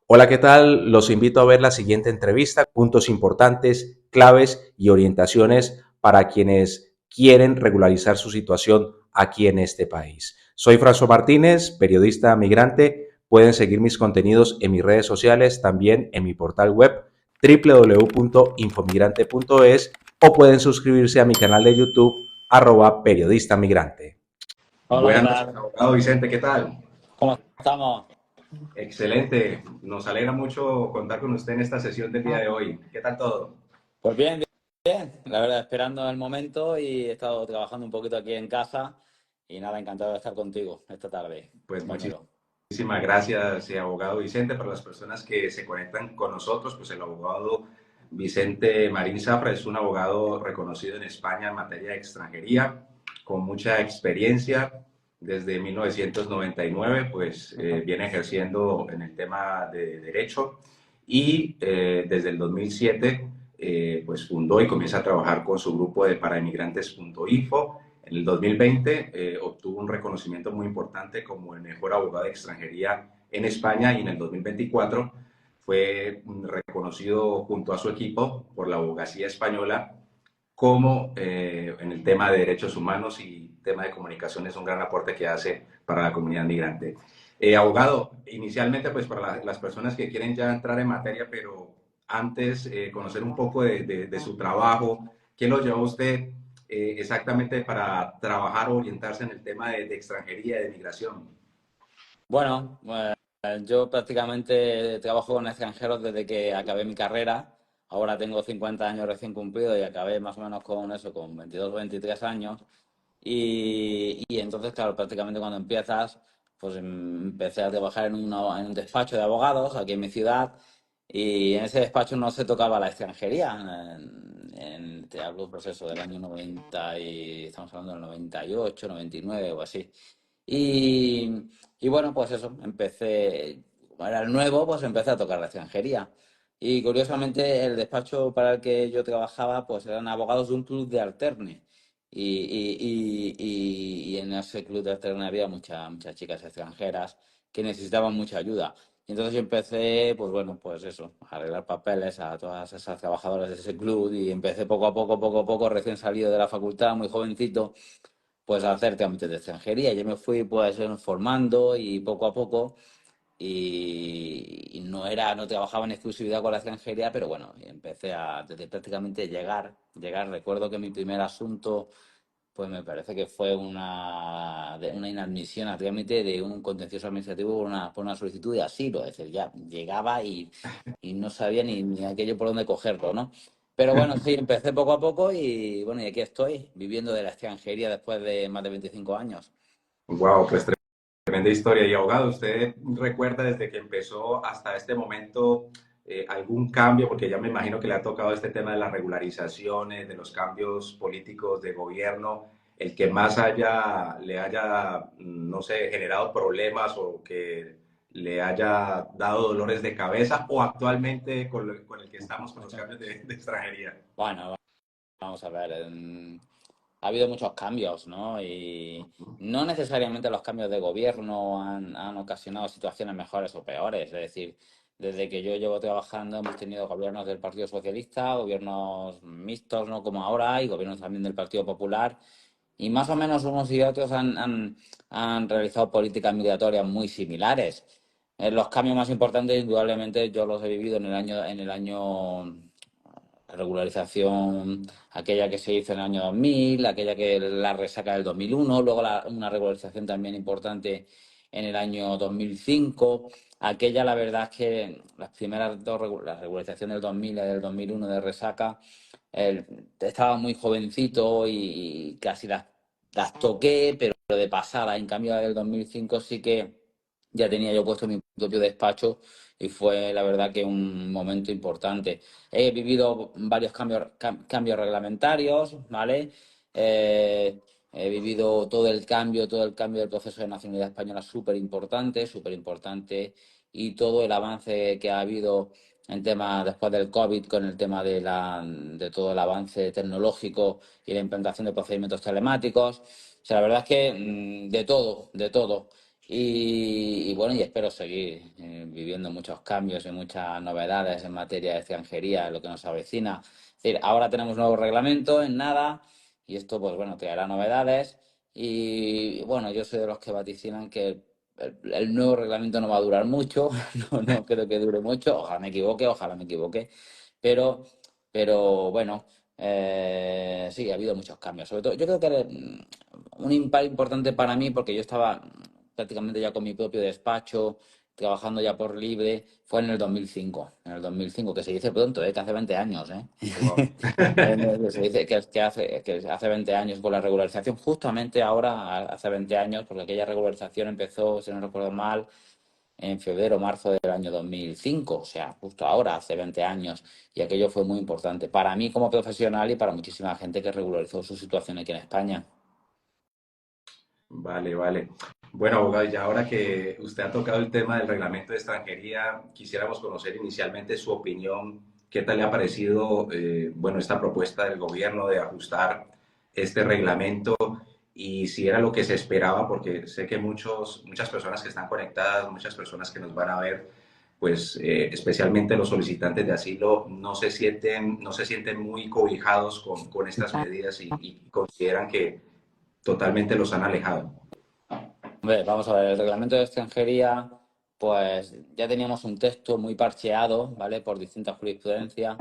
Hola, ¿qué tal? Los invito a ver la siguiente entrevista, puntos importantes, claves y orientaciones para quienes quieren regularizar su situación aquí en este país. Soy François Martínez, periodista migrante. Pueden seguir mis contenidos en mis redes sociales, también en mi portal web www.infomigrante.es o pueden suscribirse a mi canal de YouTube @periodista migrante. Hola, ¿qué Buenas noches, tal? abogado Vicente, ¿qué tal? ¿Cómo estamos? Excelente, nos alegra mucho contar con usted en esta sesión del día de hoy. ¿Qué tal todo? Pues bien, bien. La verdad, esperando el momento y he estado trabajando un poquito aquí en casa y nada, encantado de estar contigo esta tarde, Pues compañero. muchísimas gracias, abogado Vicente. Para las personas que se conectan con nosotros, pues el abogado Vicente Marín Zafra es un abogado reconocido en España en materia de extranjería, con mucha experiencia. Desde 1999, pues viene ejerciendo en el tema de derecho y desde el 2007, pues fundó y comienza a trabajar con su grupo de parainmigrantes.info. En el 2020 obtuvo un reconocimiento muy importante como el mejor abogado de extranjería en España y en el 2024 fue reconocido junto a su equipo por la abogacía española como en el tema de derechos humanos y tema de comunicaciones un gran aporte que hace para la comunidad migrante. Abogado, inicialmente pues para las personas que quieren ya entrar en materia, pero antes conocer un poco de su trabajo, ¿qué lo llevó a usted exactamente para trabajar o orientarse en el tema de extranjería y de migración? Bueno, yo prácticamente trabajo con extranjeros desde que acabé mi carrera. Ahora tengo 50 años recién cumplidos y acabé más o menos con eso, con 22 o 23 años. Y entonces, claro, prácticamente cuando empiezas, pues empecé a trabajar en un despacho de abogados aquí en mi ciudad y en ese despacho no se tocaba la extranjería. Te hablo proceso del año 90 y estamos hablando del 98, 99 o así. Y, y bueno, pues eso, empecé, como era el nuevo, pues empecé a tocar la extranjería. Y curiosamente el despacho para el que yo trabajaba, pues eran abogados de un club de alterne. Y en ese club de alterne había muchas chicas extranjeras que necesitaban mucha ayuda. Y entonces yo empecé, pues bueno, pues eso, a arreglar papeles a todas esas trabajadoras de ese club y empecé poco a poco, recién salido de la facultad, muy jovencito, pues a hacer trámites de extranjería. Yo me fui pues formando y poco a poco y no trabajaba en exclusividad con la extranjería, pero bueno, empecé a desde prácticamente llegar. Recuerdo que mi primer asunto, pues me parece que fue una inadmisión a trámite de un contencioso administrativo por una solicitud de asilo. Es decir, ya llegaba y no sabía ni aquello por dónde cogerlo, ¿no? Pero bueno, sí, empecé poco a poco y bueno, y aquí estoy, viviendo de la extranjería después de más de 25 años. Wow, pues tremenda historia. Y abogado, ¿usted recuerda desde que empezó hasta este momento algún cambio? Porque ya me imagino que le ha tocado este tema de las regularizaciones, de los cambios políticos de gobierno, el que más le haya, no sé, generado problemas o que le haya dado dolores de cabeza o actualmente con el que estamos con los cambios de extranjería. Bueno, vamos a ver. Ha habido muchos cambios, ¿no? Y no necesariamente los cambios de gobierno han ocasionado situaciones mejores o peores. Es decir, desde que yo llevo trabajando hemos tenido gobiernos del Partido Socialista, gobiernos mixtos, ¿no? Como ahora, y gobiernos también del Partido Popular. Y más o menos unos y otros han realizado políticas migratorias muy similares. Los cambios más importantes, indudablemente, yo los he vivido en el año la regularización, aquella que se hizo en el año 2000, aquella que la resaca del 2001, luego una regularización también importante en el año 2005. Aquella, la verdad es que las primeras dos, la regularización del 2000 y del 2001 de resaca, estaba muy jovencito y casi las toqué, pero de pasada. En cambio, la del 2005 sí que ya tenía yo puesto mi propio despacho y fue la verdad que un momento importante. He vivido varios cambios reglamentarios, ¿vale? He vivido todo el cambio del proceso de nacionalidad española súper importante, y todo el avance que ha habido en temas después del COVID con el tema de todo el avance tecnológico y la implantación de procedimientos telemáticos. O sea, la verdad es que de todo, de todo. Y bueno, y espero seguir viviendo muchos cambios y muchas novedades en materia de extranjería, lo que nos avecina. Es decir, ahora tenemos nuevo reglamento en nada y esto, pues bueno, traerá novedades. Y bueno, yo soy de los que vaticinan que el nuevo reglamento no va a durar mucho, no creo que dure mucho, ojalá me equivoque, pero, pero bueno, sí, ha habido muchos cambios. Sobre todo, yo creo que un impacto importante para mí, porque yo estaba prácticamente ya con mi propio despacho, trabajando ya por libre, fue en el 2005. En el 2005, que se dice pronto, que hace 20 años, ¿eh? Wow. Se dice que hace 20 años con la regularización, justamente ahora, hace 20 años, porque aquella regularización empezó, si no recuerdo mal, en febrero o marzo del año 2005, o sea, justo ahora, hace 20 años, y aquello fue muy importante para mí como profesional y para muchísima gente que regularizó su situación aquí en España. Vale, vale. Bueno, abogado, ya ahora que usted ha tocado el tema del reglamento de extranjería, quisiéramos conocer inicialmente su opinión. ¿Qué tal le ha parecido, bueno, esta propuesta del gobierno de ajustar este reglamento y si era lo que se esperaba? Porque sé que muchas personas que están conectadas, muchas personas que nos van a ver, pues especialmente los solicitantes de asilo, no se sienten muy cobijados con estas medidas y consideran que totalmente los han alejado. Hombre, vamos a ver, el reglamento de extranjería, pues ya teníamos un texto muy parcheado, ¿vale? Por distintas jurisprudencias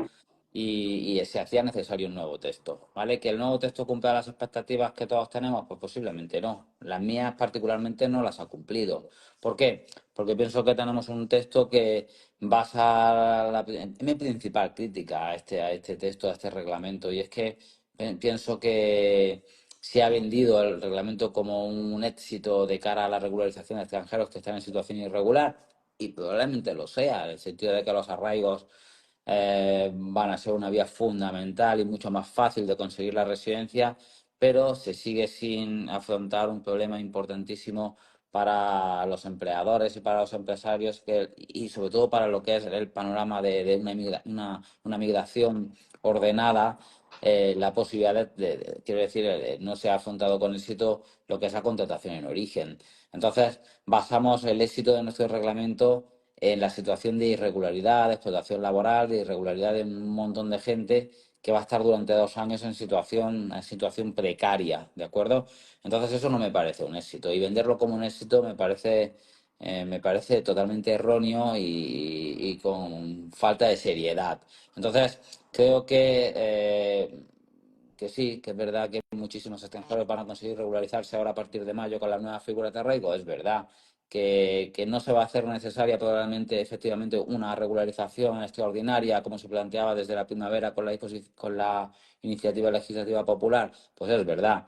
y se hacía necesario un nuevo texto, ¿vale? ¿Que el nuevo texto cumpla las expectativas que todos tenemos? Pues posiblemente no. Las mías particularmente no las ha cumplido. ¿Por qué? Porque pienso que tenemos un texto que basa mi principal crítica a este texto, a este reglamento, y es que pienso que se ha vendido el reglamento como un éxito de cara a la regularización de extranjeros que están en situación irregular, y probablemente lo sea, en el sentido de que los arraigos van a ser una vía fundamental y mucho más fácil de conseguir la residencia, pero se sigue sin afrontar un problema importantísimo para los empleadores y para los empresarios y sobre todo para lo que es el panorama de una migración ordenada, la posibilidad quiero decir, no se ha afrontado con éxito lo que es la contratación en origen. Entonces, basamos el éxito de nuestro reglamento en la situación de irregularidad, de explotación laboral, de irregularidad de un montón de gente que va a estar durante 2 años en situación precaria, ¿de acuerdo? Entonces, eso no me parece un éxito. Y venderlo como un éxito me parece totalmente erróneo y con falta de seriedad. Entonces, creo que sí, que es verdad que muchísimos extranjeros van a conseguir regularizarse ahora a partir de mayo con la nueva figura de arraigo, es verdad. Que no se va a hacer necesaria probablemente efectivamente una regularización extraordinaria como se planteaba desde la primavera con la iniciativa legislativa popular, pues es verdad.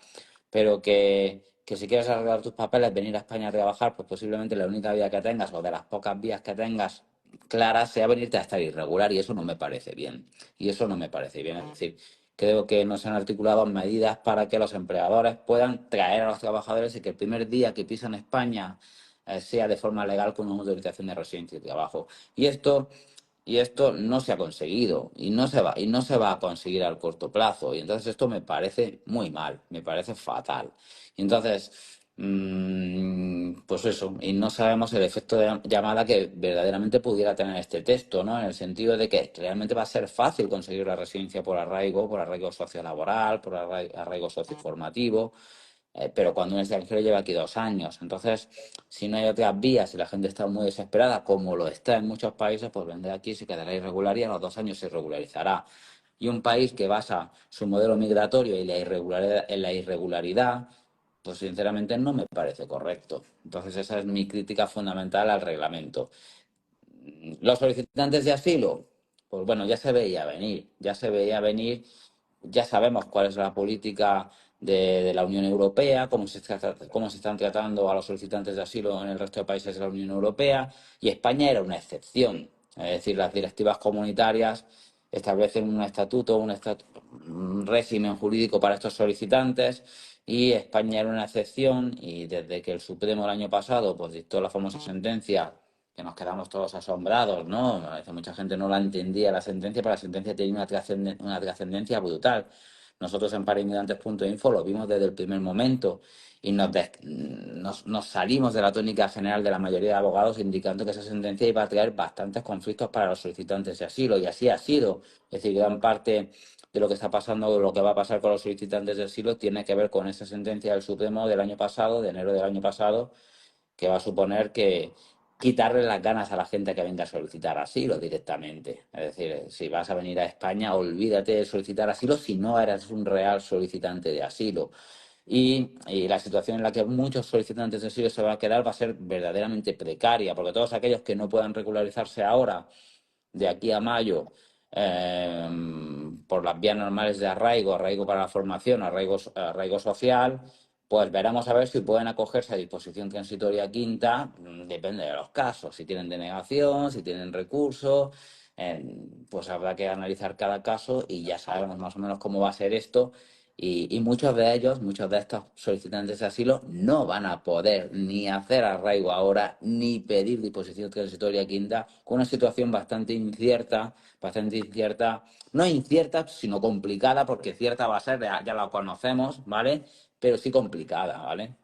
Pero que si quieres arreglar tus papeles, venir a España a trabajar, pues posiblemente la única vía que tengas o de las pocas vías que tengas claras sea venirte a estar irregular y eso no me parece bien. Y eso no me parece bien. Es decir, creo que no se han articulado medidas para que los empleadores puedan traer a los trabajadores y que el primer día que pisan España sea de forma legal con una autorización de residencia y trabajo. Y esto no se ha conseguido y no se va a conseguir al corto plazo. Y entonces esto me parece muy mal, me parece fatal. Y entonces, pues eso, y no sabemos el efecto de llamada que verdaderamente pudiera tener este texto, ¿no? En el sentido de que realmente va a ser fácil conseguir la residencia por arraigo sociolaboral, por arraigo socioformativo, pero cuando un extranjero lleva aquí 2 años. Entonces, si no hay otras vías y la gente está muy desesperada, como lo está en muchos países, pues vendrá aquí, se quedará irregular y a los 2 años se regularizará. Y un país que basa su modelo migratorio en la irregularidad, pues sinceramente no me parece correcto. Entonces, esa es mi crítica fundamental al reglamento. Los solicitantes de asilo, pues bueno, ya sabemos cuál es la política de la Unión Europea, cómo se están tratando a los solicitantes de asilo en el resto de países de la Unión Europea, y España era una excepción. Es decir, las directivas comunitarias establecen un régimen jurídico para estos solicitantes, y España era una excepción, y desde que el Supremo el año pasado pues dictó la famosa sentencia que nos quedamos todos asombrados, ¿no? A veces mucha gente no la entendía la sentencia, pero la sentencia tenía una trascendencia brutal. Nosotros en parinmigrantes.info lo vimos desde el primer momento y nos salimos de la tónica general de la mayoría de abogados indicando que esa sentencia iba a traer bastantes conflictos para los solicitantes de asilo y así ha sido. Es decir, gran parte de lo que está pasando o lo que va a pasar con los solicitantes de asilo tiene que ver con esa sentencia del Supremo del año pasado, de enero del año pasado, que va a suponer que quitarle las ganas a la gente que venga a solicitar asilo directamente. Es decir, si vas a venir a España, olvídate de solicitar asilo si no eres un real solicitante de asilo. Y la situación en la que muchos solicitantes de asilo se van a quedar va a ser verdaderamente precaria, porque todos aquellos que no puedan regularizarse ahora, de aquí a mayo, eh, por las vías normales de arraigo, arraigo para la formación, arraigo social, pues veremos a ver si pueden acogerse a disposición transitoria quinta, depende de los casos, si tienen denegación, si tienen recurso, pues habrá que analizar cada caso y ya sabemos más o menos cómo va a ser esto. Y muchos de ellos, muchos de estos solicitantes de asilo, no van a poder ni hacer arraigo ahora, ni pedir disposición transitoria quinta, con una situación bastante incierta, no incierta, sino complicada, porque cierta va a ser, ya la conocemos, ¿vale? Pero sí complicada, ¿vale?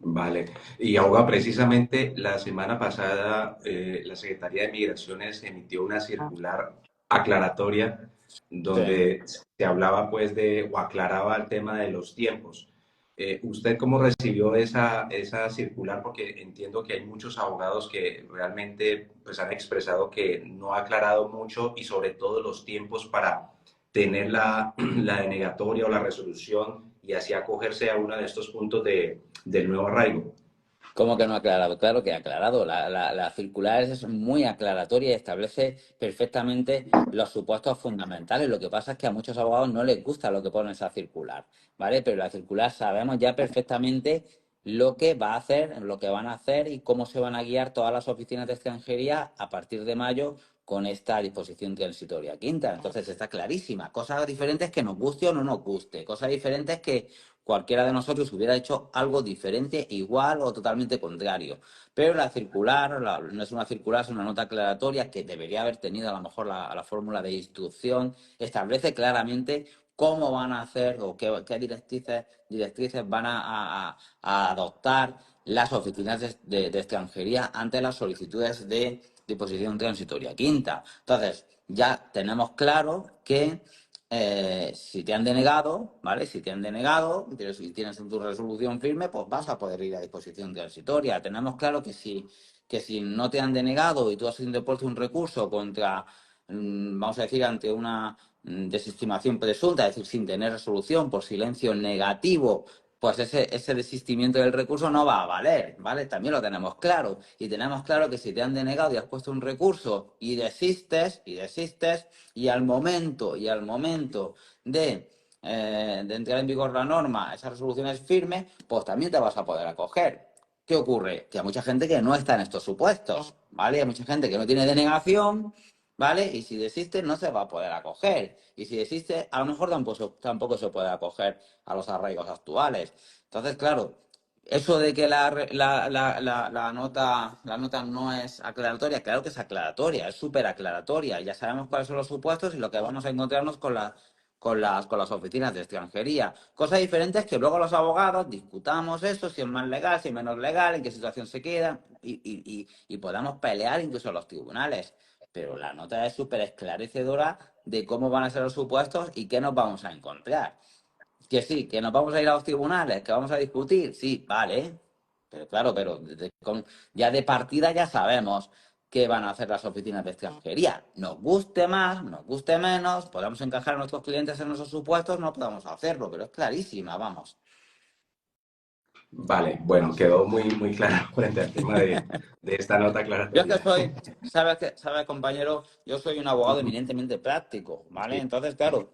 Vale. Y abogado, precisamente la semana pasada la Secretaría de Migraciones emitió una circular aclaratoria Sí. donde se hablaba pues de o aclaraba el tema de los tiempos. ¿Usted cómo recibió esa circular? Porque entiendo que hay muchos abogados que realmente pues han expresado que no ha aclarado mucho y sobre todo los tiempos para tener la denegatoria o la resolución y así acogerse a uno de estos puntos del nuevo arraigo. ¿Cómo que no ha aclarado? Claro que ha aclarado. La circular es muy aclaratoria y establece perfectamente los supuestos fundamentales. Lo que pasa es que a muchos abogados no les gusta lo que pone esa circular, ¿vale? Pero la circular sabemos ya perfectamente lo que va a hacer, lo que van a hacer y cómo se van a guiar todas las oficinas de extranjería a partir de mayo con esta disposición transitoria quinta. Entonces está clarísima. Cosas diferentes que nos guste o no nos guste. Cosas diferentes que cualquiera de nosotros hubiera hecho algo diferente, igual o totalmente contrario. Pero la circular, no es una circular, es una nota aclaratoria que debería haber tenido a lo mejor la fórmula de instrucción, establece claramente cómo van a hacer o qué directrices van a adoptar las oficinas de extranjería ante las solicitudes de disposición transitoria quinta. Entonces, ya tenemos claro que si te han denegado, ¿vale? Si te han denegado, pero si tienes tu resolución firme, pues vas a poder ir a disposición transitoria. Tenemos claro que si no te han denegado y tú has interpuesto un recurso contra, vamos a decir, ante una desestimación presunta, es decir, sin tener resolución por silencio negativo, pues ese desistimiento del recurso no va a valer, ¿vale? También lo tenemos claro. Y tenemos claro que si te han denegado y has puesto un recurso y al momento de entrar en vigor la norma, esa resolución es firme, pues también te vas a poder acoger. ¿Qué ocurre? Que hay mucha gente que no está en estos supuestos, ¿vale? Hay mucha gente que no tiene denegación, ¿vale? Y si desiste, no se va a poder acoger. Y si desiste, a lo mejor tampoco se puede acoger a los arraigos actuales. Entonces, claro, eso de que la nota no es aclaratoria, claro que es aclaratoria, es súper aclaratoria. Ya sabemos cuáles son los supuestos y lo que vamos a encontrarnos con las oficinas de extranjería. Cosa diferente es que luego los abogados discutamos eso, si es más legal, si es menos legal, en qué situación se queda, y podamos pelear incluso en los tribunales. Pero la nota es súper esclarecedora de cómo van a ser los supuestos y qué nos vamos a encontrar. Que sí, que nos vamos a ir a los tribunales, que vamos a discutir, sí, vale. Pero claro, ya de partida ya sabemos qué van a hacer las oficinas de extranjería. Nos guste más, nos guste menos, podemos encajar a nuestros clientes en esos supuestos, no podemos hacerlo, pero es clarísima, vamos. Vale, bueno, quedó muy claro frente al tema de esta nota Yo es que aclaratoria. sabes, compañero, yo soy un abogado Ujú. eminentemente práctico, ¿vale? Sí, Entonces, claro,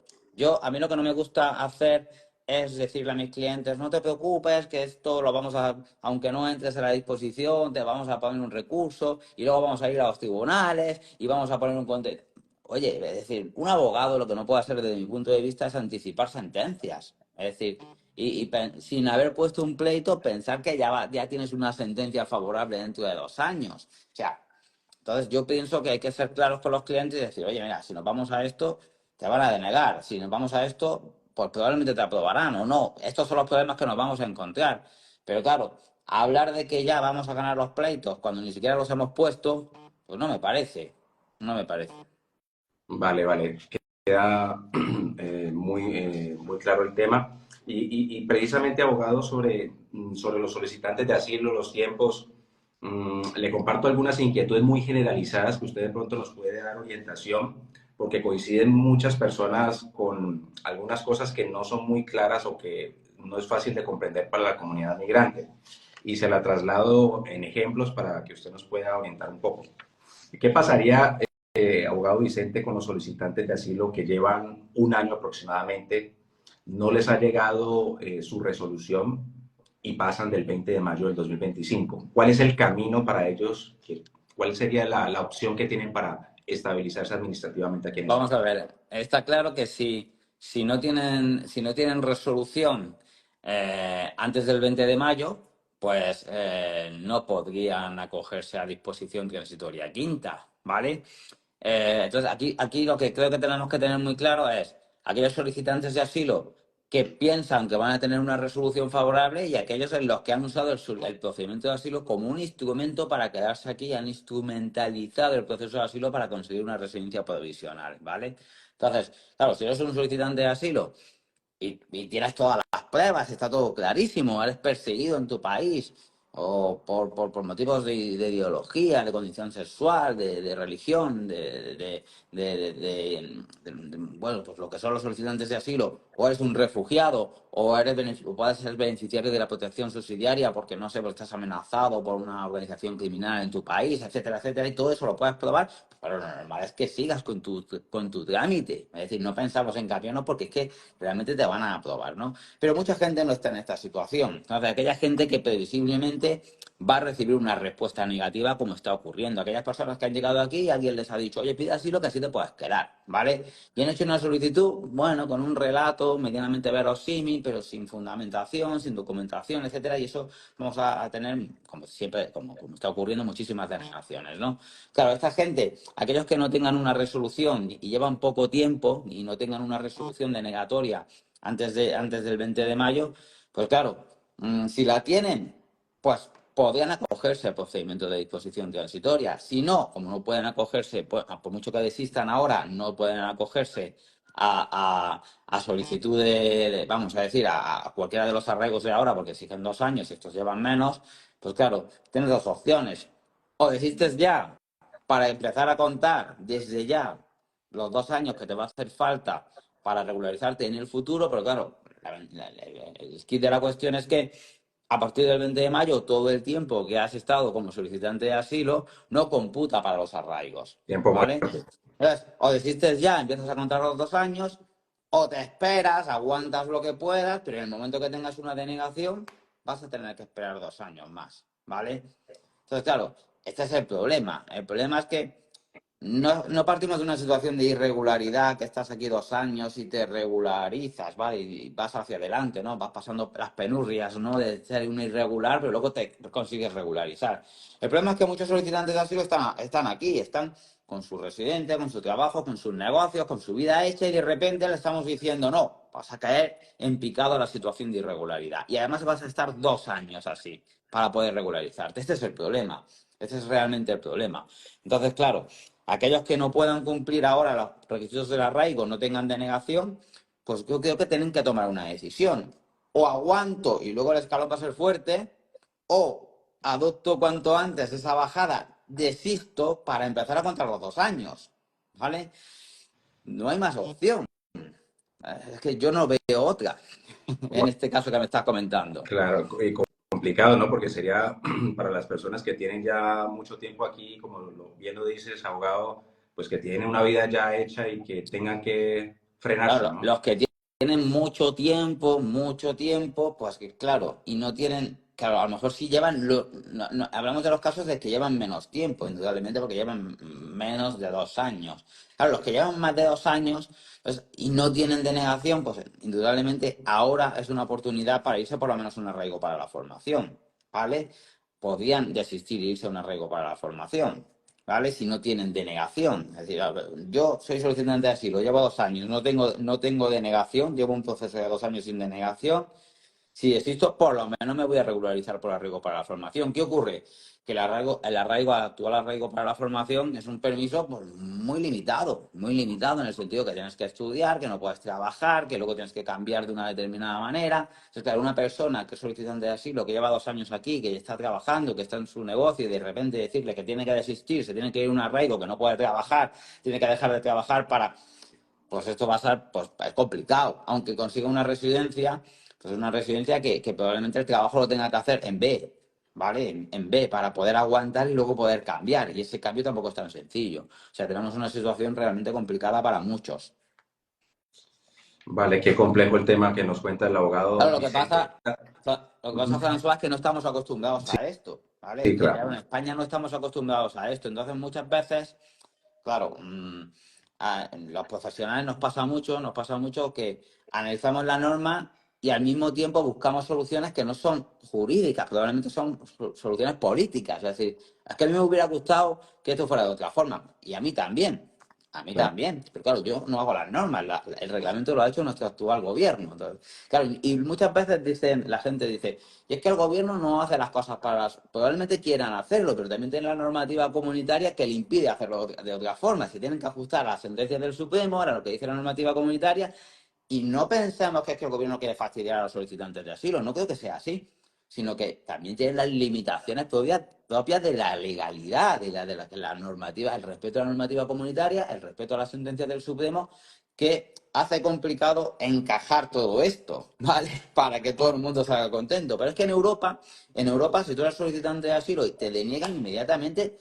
a mí lo que no me gusta hacer es decirle a mis clientes, no te preocupes, que esto lo vamos aunque no entres a la disposición, te vamos a poner un recurso y luego vamos a ir a los tribunales y vamos a poner un contenido. Oye, es decir, un abogado lo que no puede hacer desde mi punto de vista es anticipar sentencias. Es decir, sin haber puesto un pleito, pensar que ya tienes una sentencia favorable dentro de 2 años. O sea, entonces yo pienso que hay que ser claros con los clientes y decir, oye, mira, si nos vamos a esto, te van a denegar. Si nos vamos a esto, pues probablemente te aprobarán o no. Estos son los problemas que nos vamos a encontrar. Pero claro, hablar de que ya vamos a ganar los pleitos cuando ni siquiera los hemos puesto, pues no me parece. No me parece. Vale, vale. Queda muy claro el tema. Y precisamente, abogado, sobre los solicitantes de asilo, los tiempos, le comparto algunas inquietudes muy generalizadas que usted de pronto nos puede dar orientación, porque coinciden muchas personas con algunas cosas que no son muy claras o que no es fácil de comprender para la comunidad migrante. Y se la traslado en ejemplos para que usted nos pueda orientar un poco. ¿Qué pasaría, abogado Vicente, con los solicitantes de asilo que llevan un año aproximadamente, no les ha llegado su resolución y pasan del 20 de mayo del 2025? ¿Cuál es el camino para ellos? ¿Cuál sería la opción que tienen para estabilizarse administrativamente aquí en Vamos España? a ver, está claro que si no tienen resolución antes del 20 de mayo, pues no podrían acogerse a disposición transitoria quinta, ¿vale? Entonces, aquí lo que creo que tenemos que tener muy claro es aquellos solicitantes de asilo que piensan que van a tener una resolución favorable y aquellos en los que han usado el procedimiento de asilo como un instrumento para quedarse aquí y han instrumentalizado el proceso de asilo para conseguir una residencia provisional, ¿vale? Entonces, claro, si eres un solicitante de asilo y tienes todas las pruebas, está todo clarísimo, eres perseguido en tu país o por motivos de ideología, de condición sexual, de religión, bueno, pues lo que son los solicitantes de asilo, o eres un refugiado, o puedes ser beneficiario de la protección subsidiaria porque, no sé, porque estás amenazado por una organización criminal en tu país, etcétera, etcétera, y todo eso lo puedes probar, pero lo normal es que sigas con tu trámite. Es decir, no pensamos en cambiarnos porque es que realmente te van a aprobar, ¿no? Pero mucha gente no está en esta situación. Entonces, aquella gente que previsiblemente va a recibir una respuesta negativa como está ocurriendo. Aquellas personas que han llegado aquí y alguien les ha dicho, oye, pide asilo que así te puedes quedar, ¿vale? Y han hecho una solicitud, bueno, con un relato medianamente verosímil, pero sin fundamentación, sin documentación, etcétera, y eso vamos a tener, como siempre, como está ocurriendo, muchísimas denegaciones, ¿no? Claro, esta gente, aquellos que no tengan una resolución y llevan poco tiempo y no tengan una resolución denegatoria antes del 20 de mayo, pues claro, si la tienen, pues podrían acogerse al procedimiento de disposición transitoria. Si no, como no pueden acogerse, pues, por mucho que desistan ahora, no pueden acogerse a solicitud vamos a decir, a cualquiera de los arraigos de ahora, porque exigen 2 años y estos llevan menos, pues claro, tienes dos opciones. O desistes ya para empezar a contar desde ya los 2 años que te va a hacer falta para regularizarte en el futuro, pero claro, el kit de la cuestión es que a partir del 20 de mayo todo el tiempo que has estado como solicitante de asilo no computa para los arraigos, Tiempo ¿vale? muerto. Entonces, o desistes ya, empiezas a contar los 2 años, o te esperas, aguantas lo que puedas, pero en el momento que tengas una denegación vas a tener que esperar 2 años más, ¿vale? Entonces, claro, este es el problema. El problema es que no partimos de una situación de irregularidad, que estás aquí 2 años y te regularizas, ¿vale? Y vas hacia adelante, ¿no? Vas pasando las penurias, ¿no? De ser un irregular, pero luego te consigues regularizar. El problema es que muchos solicitantes de asilo están aquí, están con su residencia, con su trabajo, con sus negocios, con su vida hecha, y de repente le estamos diciendo, no, vas a caer en picado a la situación de irregularidad. Y además vas a estar 2 años así para poder regularizarte. Este es el problema. Este es realmente el problema. Entonces, claro, aquellos que no puedan cumplir ahora los requisitos del arraigo, no tengan denegación, pues yo creo que tienen que tomar una decisión. O aguanto y luego el escalón va a ser fuerte, o adopto cuanto antes esa bajada, desisto para empezar a contar los 2 años, ¿vale? No hay más opción. Es que yo no veo otra en este caso que me estás comentando. Claro, y complicado, ¿no? Porque sería para las personas que tienen ya mucho tiempo aquí, como bien lo dices, abogado, pues que tienen una vida ya hecha y que tengan que frenarse, Claro, ¿no? los que tienen mucho tiempo, pues que claro, y no tienen, claro, a lo mejor sí llevan, hablamos de los casos de que llevan menos tiempo, indudablemente porque llevan menos de 2 años. Claro, los que llevan más de 2 años pues, y no tienen denegación, pues indudablemente ahora es una oportunidad para irse por lo menos a un arraigo para la formación, ¿vale? Podrían desistir e irse a un arraigo para la formación. ¿vale? Si no tienen denegación. Es decir, a ver, yo soy solicitante de asilo, llevo 2 años, no tengo denegación, llevo un proceso de 2 años sin denegación. Si existo, por lo menos me voy a regularizar por arraigo para la formación. ¿Qué ocurre? Que el actual arraigo para la formación es un permiso pues, muy limitado en el sentido que tienes que estudiar, que no puedes trabajar, que luego tienes que cambiar de una determinada manera. Entonces, claro, una persona que es solicitante de asilo, que lleva 2 años aquí, que está trabajando, que está en su negocio y de repente decirle que tiene que desistir, se tiene que ir a un arraigo, que no puede trabajar, tiene que dejar de trabajar para pues esto va a ser pues, es complicado. Aunque consiga una residencia, pues es una residencia que probablemente el trabajo lo tenga que hacer en B, ¿vale? En B, para poder aguantar y luego poder cambiar. Y ese cambio tampoco es tan sencillo. O sea, tenemos una situación realmente complicada para muchos. Vale, qué complejo el tema que nos cuenta el abogado Claro, lo que Vicente. pasa, François, es que no estamos acostumbrados a esto, ¿vale? Es Sí, decir, claro, en claro. España no estamos acostumbrados a esto. Entonces, muchas veces claro, a los profesionales nos pasa mucho que analizamos la norma y al mismo tiempo buscamos soluciones que no son jurídicas, probablemente son soluciones políticas. Es decir, es que a mí me hubiera gustado que esto fuera de otra forma. Y a mí Claro. también. Pero claro, yo no hago las normas, el reglamento lo ha hecho nuestro actual gobierno. Entonces, claro, y muchas veces la gente dice, y es que el gobierno no hace las cosas probablemente quieran hacerlo, pero también tiene la normativa comunitaria que le impide hacerlo de otra forma. Se tienen que ajustar a las sentencias del Supremo, a lo que dice la normativa comunitaria, y no pensemos que es que el gobierno quiere fastidiar a los solicitantes de asilo. No creo que sea así, sino que también tiene las limitaciones propias de la legalidad, de la normativa, el respeto a la normativa comunitaria, el respeto a las sentencias del Supremo, que hace complicado encajar todo esto, ¿vale? Para que todo el mundo salga contento. Pero es que en Europa, si tú eres solicitante de asilo y te deniegan inmediatamente,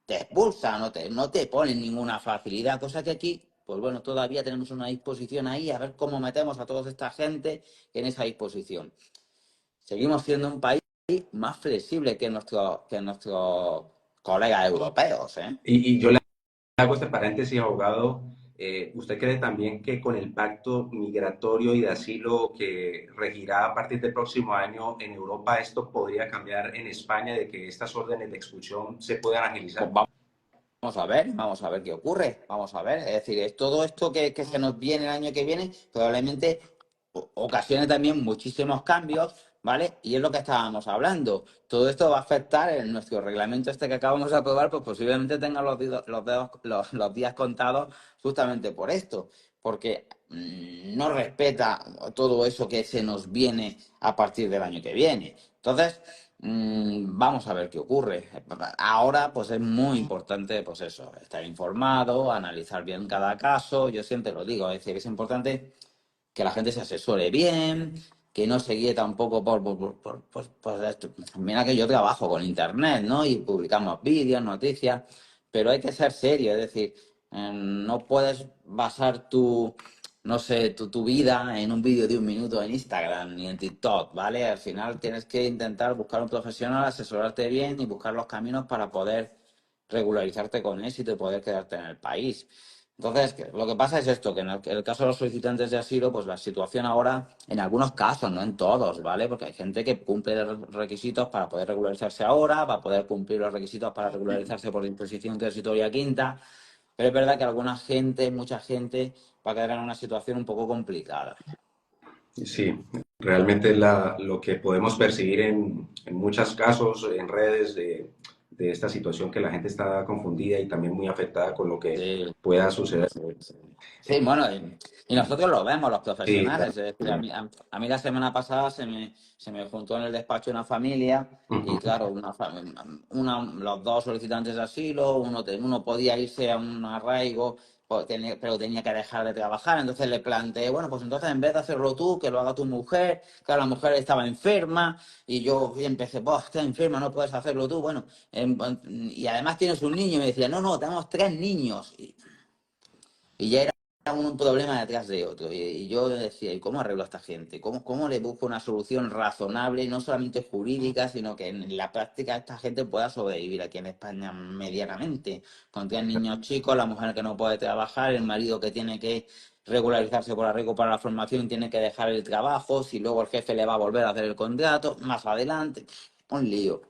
te expulsan, no te ponen ninguna facilidad, cosa que aquí, pues bueno, todavía tenemos una disposición ahí, a ver cómo metemos a toda esta gente en esa disposición. Seguimos siendo un país más flexible que nuestros colegas europeos, ¿eh? Y yo le hago este paréntesis, abogado. ¿Usted cree también que con el pacto migratorio y de asilo que regirá a partir del próximo año en Europa, esto podría cambiar en España, de que estas órdenes de expulsión se puedan Pues agilizar? vamos a ver qué ocurre, vamos a ver. Es decir, es todo esto que se nos viene el año que viene, probablemente ocasione también muchísimos cambios, ¿vale? Y es lo que estábamos hablando. Todo esto va a afectar en nuestro reglamento este que acabamos de aprobar, pues posiblemente tenga los días contados justamente por esto, porque no respeta todo eso que se nos viene a partir del año que viene. Entonces, vamos a ver qué ocurre. Ahora, pues es muy importante, pues eso, estar informado, analizar bien cada caso. Yo siempre lo digo, es decir, es importante que la gente se asesore bien, que no se guíe tampoco por esto. Mira que yo trabajo con internet, ¿no? Y publicamos vídeos, noticias, pero hay que ser serio, es decir, no puedes basar no sé, tu vida en un vídeo de 1 minuto en Instagram ni en TikTok, ¿vale? Al final tienes que intentar buscar un profesional, asesorarte bien y buscar los caminos para poder regularizarte con éxito y poder quedarte en el país. Entonces, lo que pasa es esto, que en el caso de los solicitantes de asilo, pues la situación ahora, en algunos casos, no en todos, ¿vale? Porque hay gente que cumple los requisitos para poder regularizarse ahora, va a poder cumplir los requisitos para regularizarse por disposición transitoria quinta, pero es verdad que mucha gente, va a quedar en una situación un poco complicada. Sí, realmente lo que podemos percibir en muchos casos en redes de esta situación, que la gente está confundida y también muy afectada con lo que Sí, pueda suceder. sí, sí. Sí, bueno, y nosotros lo vemos, los Sí, profesionales. claro. Es decir, a mí la semana pasada se me juntó en el despacho una familia y, Ujú. claro, los dos solicitantes de asilo, uno podía irse a un arraigo, pero tenía que dejar de trabajar. Entonces le planteé, bueno, pues entonces en vez de hacerlo tú, que lo haga tu mujer. Claro, la mujer estaba enferma y yo empecé, pues, está enferma, no puedes hacerlo tú. Bueno, y además tienes un niño. Y me decía, no, no, tenemos 3 niños. Y ya era un problema detrás de otro. Y yo decía, ¿y cómo arreglo a esta gente? ¿Cómo le busco una solución razonable, no solamente jurídica, sino que en la práctica esta gente pueda sobrevivir aquí en España medianamente? Con 3 niños chicos, la mujer que no puede trabajar, el marido que tiene que regularizarse por arreglo para la formación y tiene que dejar el trabajo, si luego el jefe le va a volver a hacer el contrato, más adelante, un lío.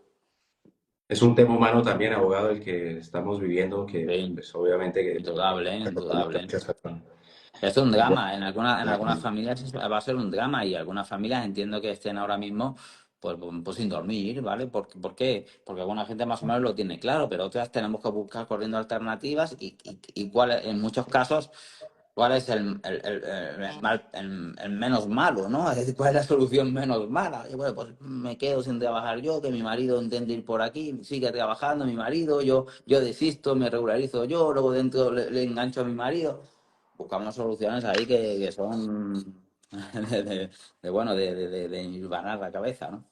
Es un tema humano también, abogado, el que estamos viviendo, que Sí, pues obviamente que indudable, afecta a indudable. muchas personas. Es un Bueno, drama, en algunas familias va a ser un drama y algunas familias entiendo que estén ahora mismo pues sin dormir, ¿vale? ¿Por qué? Porque alguna gente más o menos lo tiene claro, pero otras tenemos que buscar corriendo alternativas y en muchos casos, cuál es el menos malo, ¿no? Es decir, cuál es la solución menos mala. Y bueno, pues me quedo sin trabajar yo, que mi marido intente ir por aquí, sigue trabajando mi marido, yo desisto, me regularizo yo, luego dentro le engancho a mi marido. Buscamos soluciones ahí que son bueno, de hilvanar la cabeza, ¿no?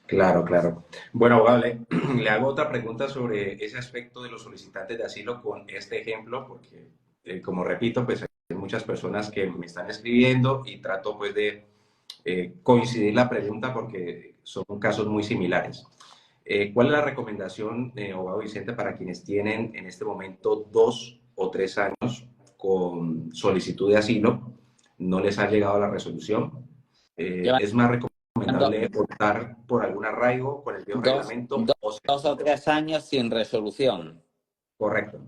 claro, claro. Bueno, abogado, le hago otra pregunta sobre ese aspecto de los solicitantes de asilo con este ejemplo, porque, como repito, pues hay muchas personas que me están escribiendo y trato pues de coincidir la pregunta porque son casos muy similares. ¿Cuál es la recomendación, abogado Vicente, para quienes tienen en este momento 2 o 3 años con solicitud de asilo? No les ha llegado la resolución. Llevan ¿Es más do- recomendable optar por algún arraigo con el viejo dos, reglamento dos, o se... 2 o 3 años sin resolución. Correcto.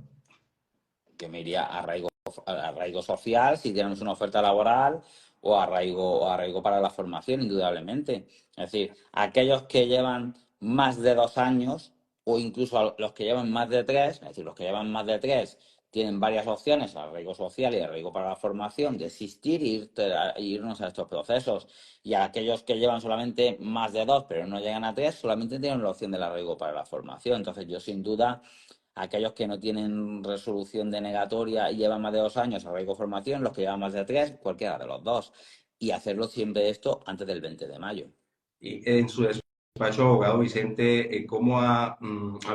Yo me iría a arraigo social si tenemos una oferta laboral o arraigo para la formación, indudablemente. Es decir, aquellos que llevan más de 2 años o incluso los que llevan más de tres, es decir, los que llevan más de tres tienen varias opciones, arraigo social y arraigo para la formación, de existir e irnos a estos procesos. Y aquellos que llevan solamente más de dos, pero no llegan a tres, solamente tienen la opción del arraigo para la formación. Entonces, yo sin duda aquellos que no tienen resolución denegatoria y llevan más de 2 años arraigo formación, los que llevan más de tres, cualquiera de los dos. Y hacerlo siempre esto antes del 20 de mayo. Y en su despacho, abogado Vicente, ¿cómo ha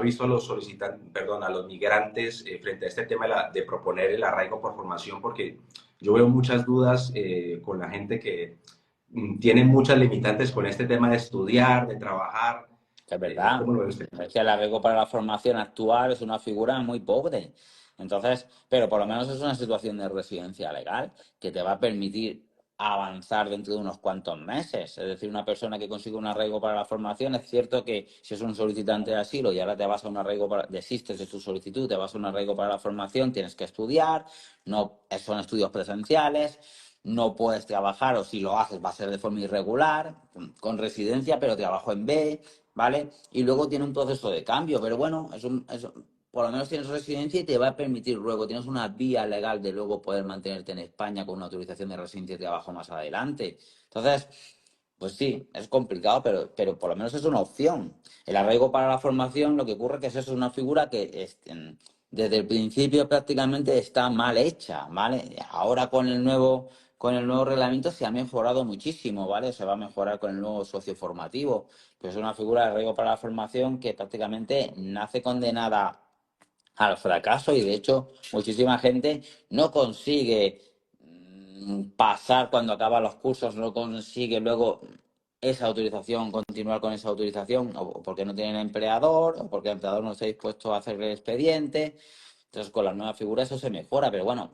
visto a los solicitantes, perdón, a los migrantes frente a este tema de proponer el arraigo por formación? Porque yo veo muchas dudas con la gente que tiene muchas limitantes con este tema de estudiar, de trabajar. Es verdad. ¿Cómo lo ve usted? Es que el arraigo para la formación actual es una figura muy pobre. Entonces, pero por lo menos es una situación de residencia legal que te va a permitir avanzar dentro de unos cuantos meses. Es decir, una persona que consigue un arraigo para la formación, es cierto que si es un solicitante de asilo y ahora te vas a un arraigo desistes de tu solicitud, te vas a un arraigo para la formación, tienes que estudiar, no son estudios presenciales, no puedes trabajar o si lo haces va a ser de forma irregular, con residencia, pero trabajo en B. ¿Vale? Y luego tiene un proceso de cambio, pero bueno, por lo menos tienes residencia y te va a permitir luego, tienes una vía legal de luego poder mantenerte en España con una autorización de residencia y trabajo más adelante. Entonces, pues sí, es complicado, pero por lo menos es una opción. El arraigo para la formación, lo que ocurre es que eso es una figura que desde el principio prácticamente está mal hecha, ¿vale? Ahora con el nuevo reglamento se ha mejorado muchísimo, ¿vale? Se va a mejorar con el nuevo socio formativo. Pues es una figura de arraigo para la formación que prácticamente nace condenada al fracaso y de hecho muchísima gente no consigue pasar cuando acaba los cursos, no consigue luego esa autorización, continuar con esa autorización, o porque no tienen empleador, o porque el empleador no está dispuesto a hacer el expediente. Entonces, con las nuevas figuras eso se mejora, pero bueno,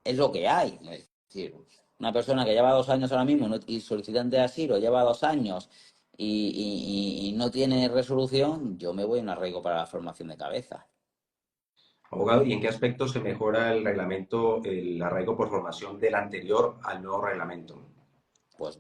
es lo que hay. Es decir, una persona que lleva 2 años ahora mismo y solicitante de asilo lleva 2 años y no tiene resolución, yo me voy a un arraigo para la formación de cabeza. Abogado, ¿y en qué aspecto se mejora el reglamento, el arraigo por formación del anterior al nuevo reglamento? Pues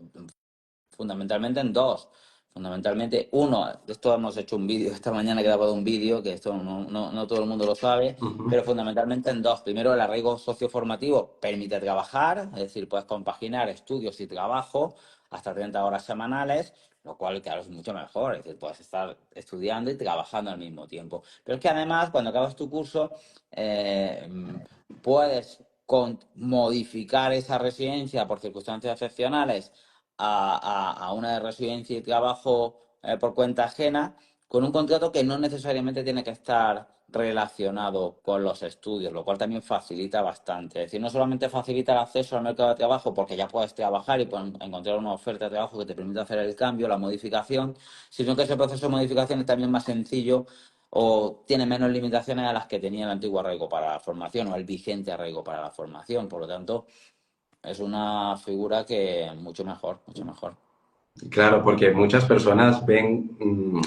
fundamentalmente en dos. Fundamentalmente, uno, de esto hemos hecho un vídeo, esta mañana he grabado un vídeo, que esto no todo el mundo lo sabe, Ujú. pero fundamentalmente en dos. Primero, el arraigo socioformativo permite trabajar, es decir, puedes compaginar estudios y trabajo hasta 30 horas semanales, lo cual, claro, es mucho mejor, es decir, puedes estar estudiando y trabajando al mismo tiempo. Pero es que además, cuando acabas tu curso, eh, puedes modificar esa residencia por circunstancias excepcionales a una de residencia y trabajo por cuenta ajena, con un contrato que no necesariamente tiene que estar relacionado con los estudios, lo cual también facilita bastante. Es decir, no solamente facilita el acceso al mercado de trabajo porque ya puedes trabajar y puedes encontrar una oferta de trabajo que te permita hacer el cambio, la modificación, sino que ese proceso de modificación es también más sencillo o tiene menos limitaciones a las que tenía el antiguo arraigo para la formación o el vigente arraigo para la formación. Por lo tanto, es una figura que mucho mejor, mucho mejor. Claro, porque muchas personas ven,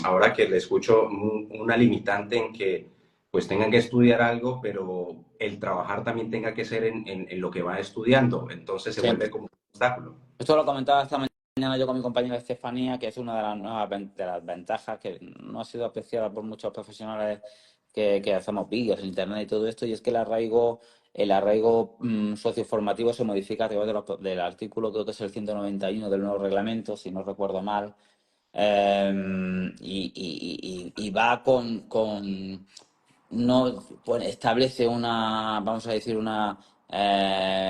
ahora que le escucho, una limitante en que pues tengan que estudiar algo, pero el trabajar también tenga que ser en lo que van estudiando. Entonces se Sí. vuelve como un obstáculo. Esto lo comentaba esta mañana yo con mi compañera Estefanía, que es una de las nuevas de las ventajas que no ha sido apreciada por muchos profesionales que hacemos vídeos en internet y todo esto, y es que el arraigo socioformativo se modifica a través del artículo, creo que es el 191 del nuevo reglamento, si no recuerdo mal, y va no pues, establece una, vamos a decir, una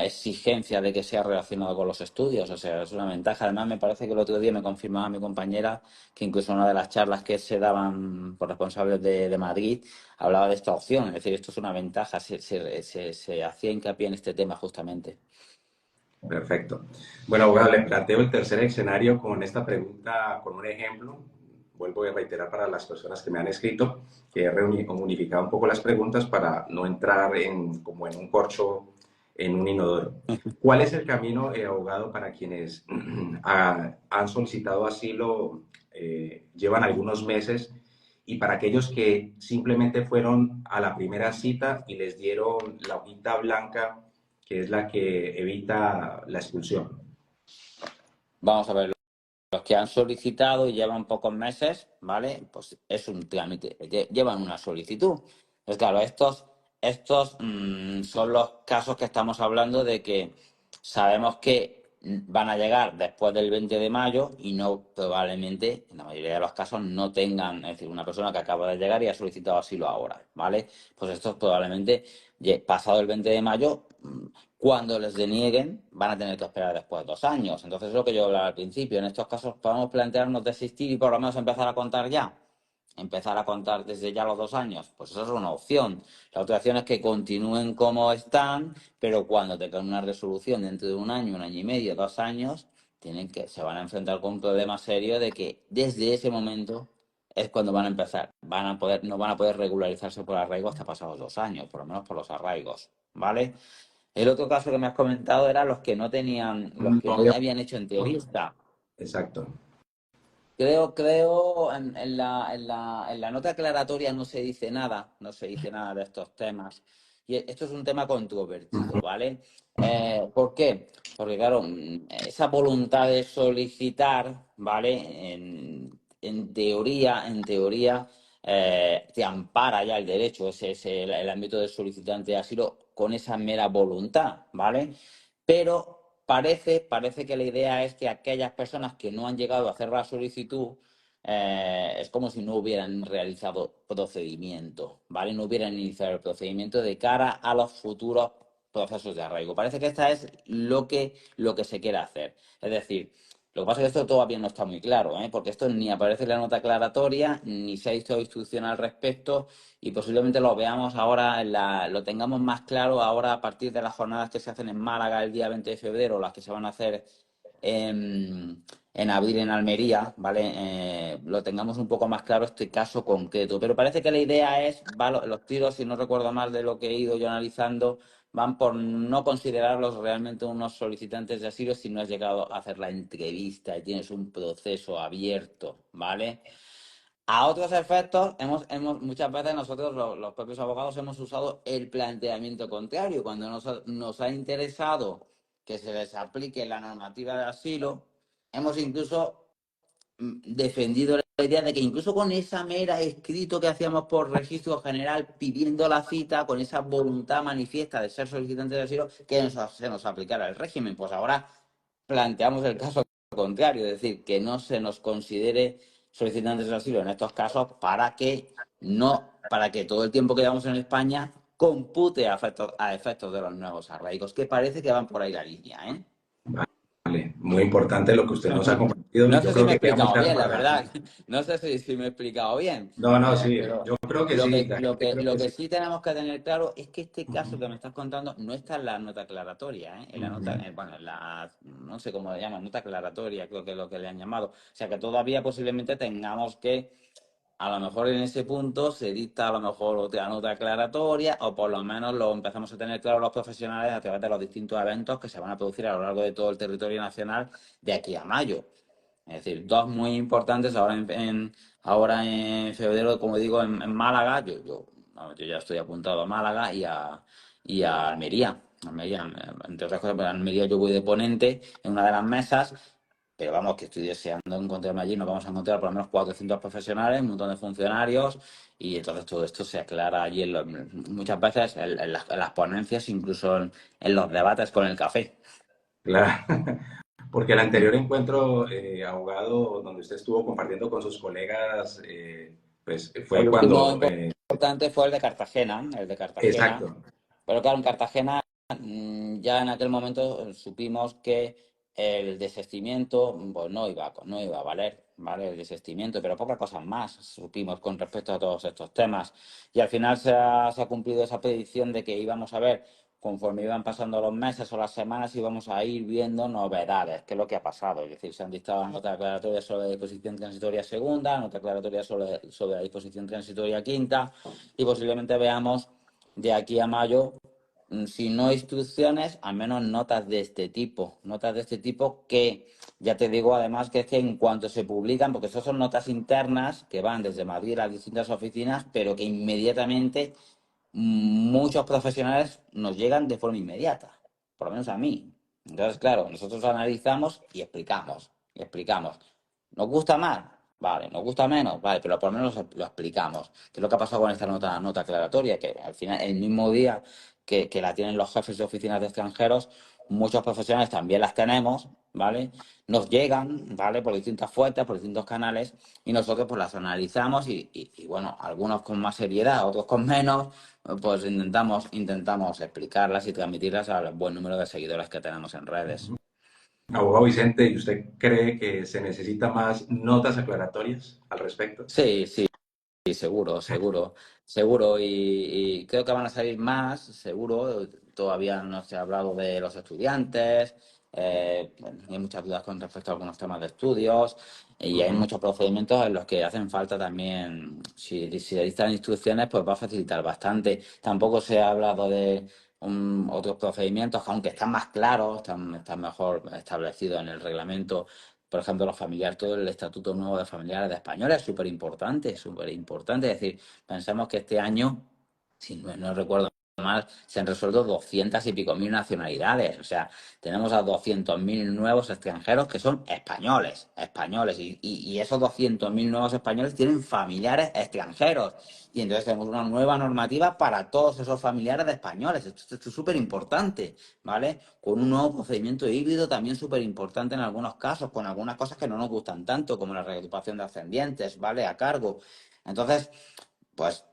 exigencia de que sea relacionado con los estudios, o sea, es una ventaja. Además, me parece que el otro día me confirmaba mi compañera que incluso en una de las charlas que se daban por responsables de Madrid hablaba de esta opción, es decir, esto es una ventaja, se hacía hincapié en este tema justamente. Perfecto. Bueno, abogado, le planteo el tercer escenario con esta pregunta, con un ejemplo. Vuelvo a reiterar para las personas que me han escrito, que he unificado un poco las preguntas para no entrar como en un corcho, en un inodoro. ¿Cuál es el camino, abogado, para quienes han solicitado asilo, llevan algunos meses, y para aquellos que simplemente fueron a la primera cita y les dieron la hojita blanca, que es la que evita la expulsión? Vamos a ver. Los que han solicitado y llevan pocos meses, ¿vale? Pues es un trámite, llevan una solicitud. Pues claro, estos son los casos que estamos hablando de que sabemos que van a llegar después del 20 de mayo y no probablemente, en la mayoría de los casos, no tengan, es decir, una persona que acaba de llegar y ha solicitado asilo ahora, ¿vale? Pues estos probablemente, pasado el 20 de mayo, cuando les denieguen, van a tener que esperar después 2 años. Entonces, es lo que yo hablaba al principio. En estos casos podemos plantearnos desistir y por lo menos empezar a contar ya. Empezar a contar desde ya los 2 años. Pues eso es una opción. La otra opción es que continúen como están, pero cuando tengan una resolución dentro de un año y medio, 2 años, se van a enfrentar con un problema serio de que desde ese momento es cuando van a empezar. No van a poder regularizarse por arraigo hasta pasados 2 años, por lo menos por los arraigos. ¿Vale? El otro caso que me has comentado era los que No no había... habían hecho entrevista. Exacto. Creo en la nota aclaratoria no se dice nada, no se dice nada de estos temas. Y esto es un tema controvertido, ¿vale? ¿Por qué? Porque, claro, esa voluntad de solicitar, ¿vale? En teoría, te ampara ya el derecho, ese es el ámbito del solicitante de asilo con esa mera voluntad, ¿vale? Pero parece que la idea es que aquellas personas que no han llegado a hacer la solicitud es como si no hubieran realizado procedimiento, ¿vale? No hubieran iniciado el procedimiento de cara a los futuros procesos de arraigo. Parece que esta es lo que se quiere hacer. Es decir, lo que pasa es que esto todavía no está muy claro, ¿eh? Porque esto ni aparece en la nota aclaratoria, ni se ha visto instrucción al respecto, y posiblemente lo veamos ahora, lo tengamos más claro ahora a partir de las jornadas que se hacen en Málaga el día 20 de febrero, las que se van a hacer en abril en Almería, ¿vale? Lo tengamos un poco más claro este caso concreto. Pero parece que la idea es, los tiros, si no recuerdo mal de lo que he ido yo analizando, van por no considerarlos realmente unos solicitantes de asilo si no has llegado a hacer la entrevista y tienes un proceso abierto, ¿vale? A otros efectos, muchas veces nosotros, los propios abogados, hemos usado el planteamiento contrario. Cuando nos ha interesado que se les aplique la normativa de asilo, hemos incluso defendido la idea de que incluso con esa mera escrito que hacíamos por registro general pidiendo la cita, con esa voluntad manifiesta de ser solicitante de asilo, que se nos aplicara el régimen. Pues ahora planteamos el caso contrario, es decir, que no se nos considere solicitantes de asilo en estos casos para que todo el tiempo que llevamos en España compute a efectos de los nuevos arraigos, que parece que van por ahí la línea, ¿eh? Vale, muy importante lo que usted nos ha compartido, y No yo sé si creo me he que queda muy explicado claro bien, la para... verdad. No sé si me he explicado bien. No, no, sí, Pero yo creo que lo sí, que, la lo gente que, creo lo que que sí. sí tenemos que tener claro es que este caso que me estás contando no está en la nota aclaratoria, ¿eh? En la nota, bueno, no sé cómo le llaman, nota aclaratoria, creo que es lo que le han llamado. O sea que todavía posiblemente tengamos que, a lo mejor en ese punto se dicta a lo mejor otra nota aclaratoria, o por lo menos lo empezamos a tener claro los profesionales a través de los distintos eventos que se van a producir a lo largo de todo el territorio nacional de aquí a mayo. Es decir, dos muy importantes ahora ahora en febrero, como digo, en Málaga. Vamos, yo ya estoy apuntado a Málaga y a Almería. Almería, entre otras cosas, pues, en Almería yo voy de ponente en una de las mesas, pero vamos, que estoy deseando encontrarme allí. Nos vamos a encontrar por lo menos 400 profesionales, un montón de funcionarios, y entonces todo esto se aclara allí muchas veces en las ponencias, incluso en los debates con el café. Claro, porque el Mm. anterior encuentro, abogado, donde usted estuvo compartiendo con sus colegas, pues fue El último cuando... importante fue el de Cartagena. exacto. Pero claro, en Cartagena ya en aquel momento supimos que el desistimiento pues, no iba a valer, ¿vale? El desistimiento, pero pocas cosas más supimos con respecto a todos estos temas. Y al final se ha cumplido esa predicción de que íbamos a ver, conforme iban pasando los meses o las semanas, íbamos a ir viendo novedades, que es lo que ha pasado. Es decir, se han dictado notas aclaratorias sobre la disposición transitoria segunda, notas aclaratorias sobre la disposición transitoria quinta, y posiblemente veamos de aquí a mayo, si no instrucciones, al menos notas de este tipo que, ya te digo además que es que en cuanto se publican, porque esas son notas internas que van desde Madrid a las distintas oficinas, pero que inmediatamente muchos profesionales nos llegan de forma inmediata, por lo menos a mí. Entonces, claro, nosotros analizamos y explicamos, y explicamos. ¿Nos gusta más? Vale, ¿nos gusta menos? Vale, pero por lo menos lo explicamos. ¿Qué es lo que ha pasado con esta nota aclaratoria? Que al final, el mismo día que la tienen los jefes de oficinas de extranjeros, muchos profesionales también las tenemos, ¿vale? Nos llegan, ¿vale? Por distintas fuentes, por distintos canales, y nosotros pues las analizamos y, bueno, algunos con más seriedad, otros con menos, pues intentamos explicarlas y transmitirlas al buen número de seguidores que tenemos en redes. Abogado Vicente, ¿y usted cree que se necesita más notas aclaratorias al respecto? Sí, sí, sí, seguro, seguro, seguro. Y creo que van a salir más, seguro. Todavía no se ha hablado de los estudiantes. Bueno, hay muchas dudas con respecto a algunos temas de estudios y hay Ujú. muchos procedimientos en los que hacen falta también, si se dictan instrucciones, pues va a facilitar bastante. Tampoco se ha hablado de otros procedimientos, que aunque están más claros, están mejor establecidos en el reglamento. Por ejemplo, los familiares, todo el Estatuto Nuevo de Familiares de Españoles es súper importante, súper importante. Es decir, pensemos que este año, si no recuerdo mal, se han resuelto 200 y pico mil nacionalidades. O sea, tenemos a 200.000 nuevos extranjeros que son españoles, españoles. Y esos 200.000 nuevos españoles tienen familiares extranjeros. Y entonces tenemos una nueva normativa para todos esos familiares de españoles. Esto es súper importante, ¿vale? Con un nuevo procedimiento híbrido también súper importante en algunos casos, con algunas cosas que no nos gustan tanto, como la reagrupación de ascendientes, ¿vale? A cargo. Entonces, pues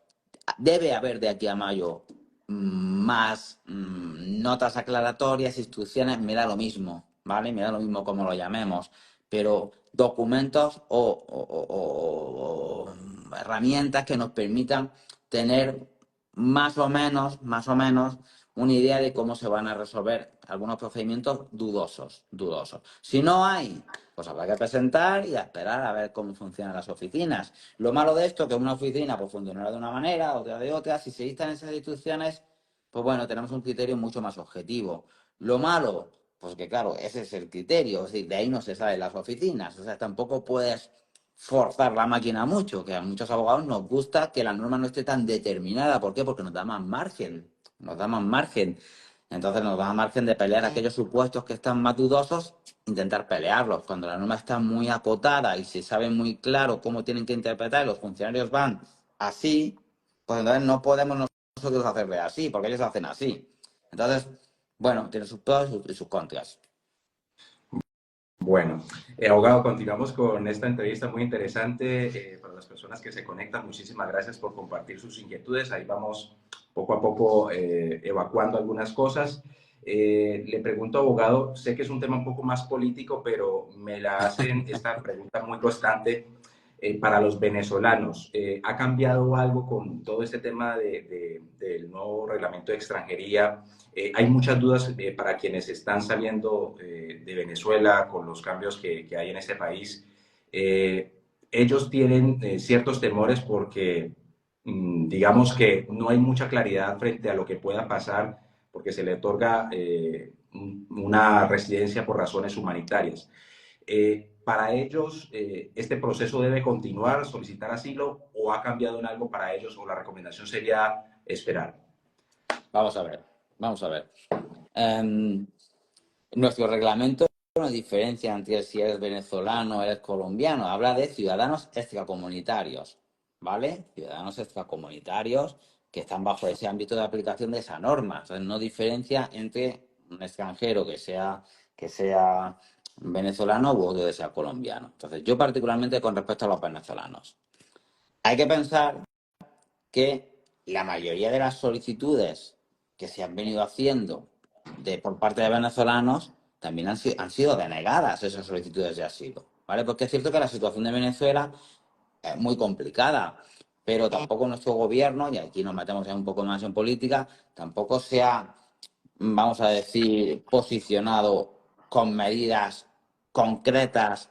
debe haber de aquí a mayo más notas aclaratorias, instrucciones, me da lo mismo, ¿vale? Me da lo mismo como lo llamemos, pero documentos o herramientas que nos permitan tener más o menos, una idea de cómo se van a resolver algunos procedimientos dudosos. Si no hay, pues habrá que presentar y a esperar a ver cómo funcionan las oficinas. Lo malo de esto es que una oficina pues funcionará de una manera, otra de otra. Si se dictan esas instrucciones, pues bueno, tenemos un criterio mucho más objetivo. Lo malo, pues que claro, ese es el criterio, es decir, de ahí no se salen las oficinas. O sea, tampoco puedes forzar la máquina mucho, que a muchos abogados nos gusta que la norma no esté tan determinada. ¿Por qué? Porque nos da más margen, nos da más margen. Entonces nos da margen de pelear aquellos supuestos que están más dudosos, intentar pelearlos. Cuando la norma está muy acotada y se sabe muy claro cómo tienen que interpretar y los funcionarios van así, pues entonces no podemos nosotros hacerle así, porque ellos hacen así. Entonces, bueno, tiene sus pros y sus contras. Bueno, abogado, continuamos con esta entrevista muy interesante para las personas que se conectan. Muchísimas gracias por compartir sus inquietudes. Ahí vamos poco a poco evacuando algunas cosas. Le pregunto, abogado, sé que es un tema un poco más político, pero me la hacen esta pregunta muy constante para los venezolanos. ¿Ha cambiado algo con todo este tema del nuevo reglamento de extranjería? Hay muchas dudas para quienes están saliendo de Venezuela con los cambios que hay en ese país. Ellos tienen ciertos temores porque digamos que no hay mucha claridad frente a lo que pueda pasar porque se le otorga una residencia por razones humanitarias. para ellos este proceso debe continuar, solicitar asilo o ha cambiado en algo para ellos o la recomendación sería esperar. Vamos a ver, vamos a ver. Nuestro reglamento no diferencia entre si eres venezolano o eres colombiano. Habla de ciudadanos extracomunitarios, ¿vale? Ciudadanos extracomunitarios que están bajo ese ámbito de aplicación de esa norma. Entonces, no diferencia entre un extranjero que sea venezolano u otro que sea colombiano. Entonces, yo particularmente con respecto a los venezolanos. Hay que pensar que la mayoría de las solicitudes que se han venido haciendo por parte de venezolanos también han sido denegadas esas solicitudes de asilo, ¿vale? Porque es cierto que la situación de Venezuela es muy complicada, pero tampoco nuestro gobierno, y aquí nos metemos ya un poco más en política, tampoco se ha, vamos a decir, posicionado con medidas concretas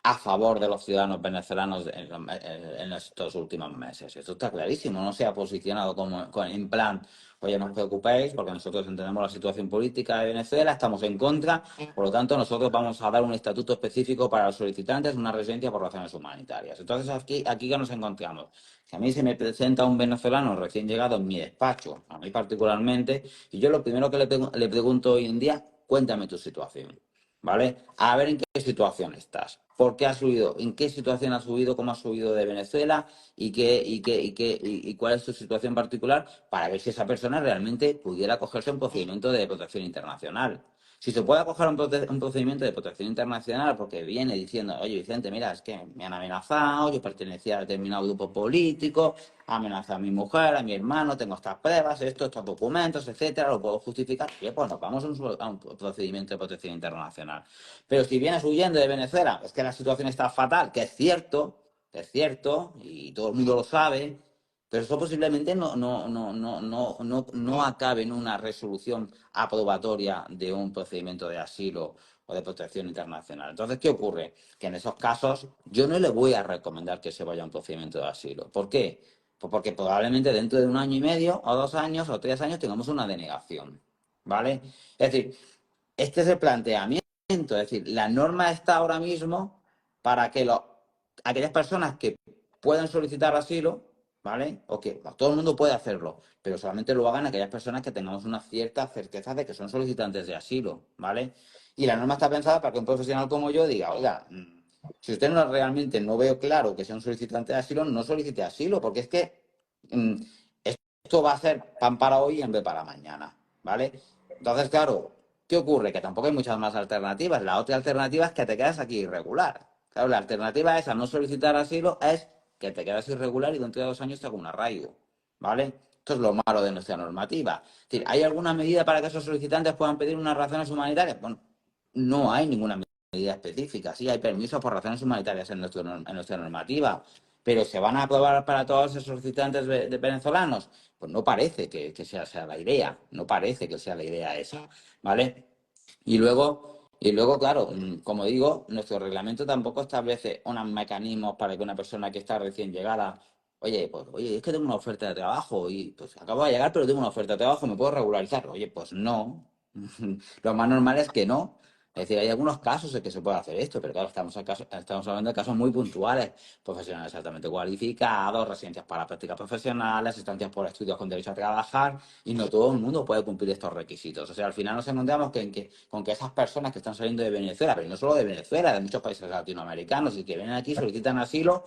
a favor de los ciudadanos venezolanos en estos últimos meses. Esto está clarísimo. No se ha posicionado en plan, oye, no os preocupéis, porque nosotros entendemos la situación política de Venezuela, estamos en contra, por lo tanto, nosotros vamos a dar un estatuto específico para los solicitantes de una residencia por razones humanitarias. Entonces, aquí que nos encontramos. Si a mí se me presenta un venezolano recién llegado en mi despacho, a mí particularmente, y yo lo primero que le pregunto hoy en día, cuéntame tu situación. ¿Vale? A ver en qué situación estás. ¿Por qué has subido? ¿En qué situación has subido? ¿Cómo has subido de Venezuela? ¿Y cuál es tu situación particular? Para ver si esa persona realmente pudiera acogerse a un procedimiento de protección internacional. Si se puede acoger un procedimiento de protección internacional porque viene diciendo, oye Vicente, mira, es que me han amenazado, yo pertenecía a determinado grupo político, amenaza a mi mujer, a mi hermano, tengo estas pruebas, estos documentos, etcétera, lo puedo justificar. Bien, pues nos vamos a un procedimiento de protección internacional. Pero si vienes huyendo de Venezuela, es que la situación está fatal, que es cierto, y todo el mundo lo sabe, pero eso posiblemente no acabe en una resolución aprobatoria de un procedimiento de asilo o de protección internacional. Entonces, ¿qué ocurre? Que en esos casos yo no le voy a recomendar que se vaya a un procedimiento de asilo. ¿Por qué? Pues porque probablemente dentro de 1 año y medio, o 2 años, o 3 años, tengamos una denegación. ¿Vale? Es decir, este es el planteamiento. Es decir, la norma está ahora mismo para que aquellas personas que puedan solicitar asilo, ¿vale? O que todo el mundo puede hacerlo, pero solamente lo hagan aquellas personas que tengamos una cierta certeza de que son solicitantes de asilo, ¿vale? Y la norma está pensada para que un profesional como yo diga, oiga, si usted realmente no veo claro que sea un solicitante de asilo, no solicite asilo, porque es que mm, esto va a ser pan para hoy y hambre para mañana, ¿vale? Entonces, claro, ¿qué ocurre? Que tampoco hay muchas más alternativas. La otra alternativa es que te quedas aquí irregular. Claro, la alternativa es a no solicitar asilo es que te quedas irregular y dentro de 2 años te hago un arraigo, ¿vale? Esto es lo malo de nuestra normativa. Es decir, ¿hay alguna medida para que esos solicitantes puedan pedir unas razones humanitarias? Bueno, no hay ninguna medida específica. Sí hay permisos por razones humanitarias en nuestra normativa, pero ¿se van a aprobar para todos esos solicitantes de venezolanos? Pues no parece que sea la idea, no parece que sea la idea esa, ¿vale? Y luego, claro, como digo, nuestro reglamento tampoco establece unos mecanismos para que una persona que está recién llegada, oye, es que tengo una oferta de trabajo y pues acabo de llegar, pero tengo una oferta de trabajo, ¿me puedo regularizar? Oye, pues no. Lo más normal es que no. Es decir, hay algunos casos en que se puede hacer esto, pero claro, estamos hablando de casos muy puntuales, profesionales altamente cualificados, residencias para prácticas profesionales, estancias por estudios con derecho a trabajar, y no todo el mundo puede cumplir estos requisitos. O sea, al final nos encontramos con que esas personas que están saliendo de Venezuela, pero no solo de Venezuela, de muchos países latinoamericanos, y que vienen aquí, solicitan asilo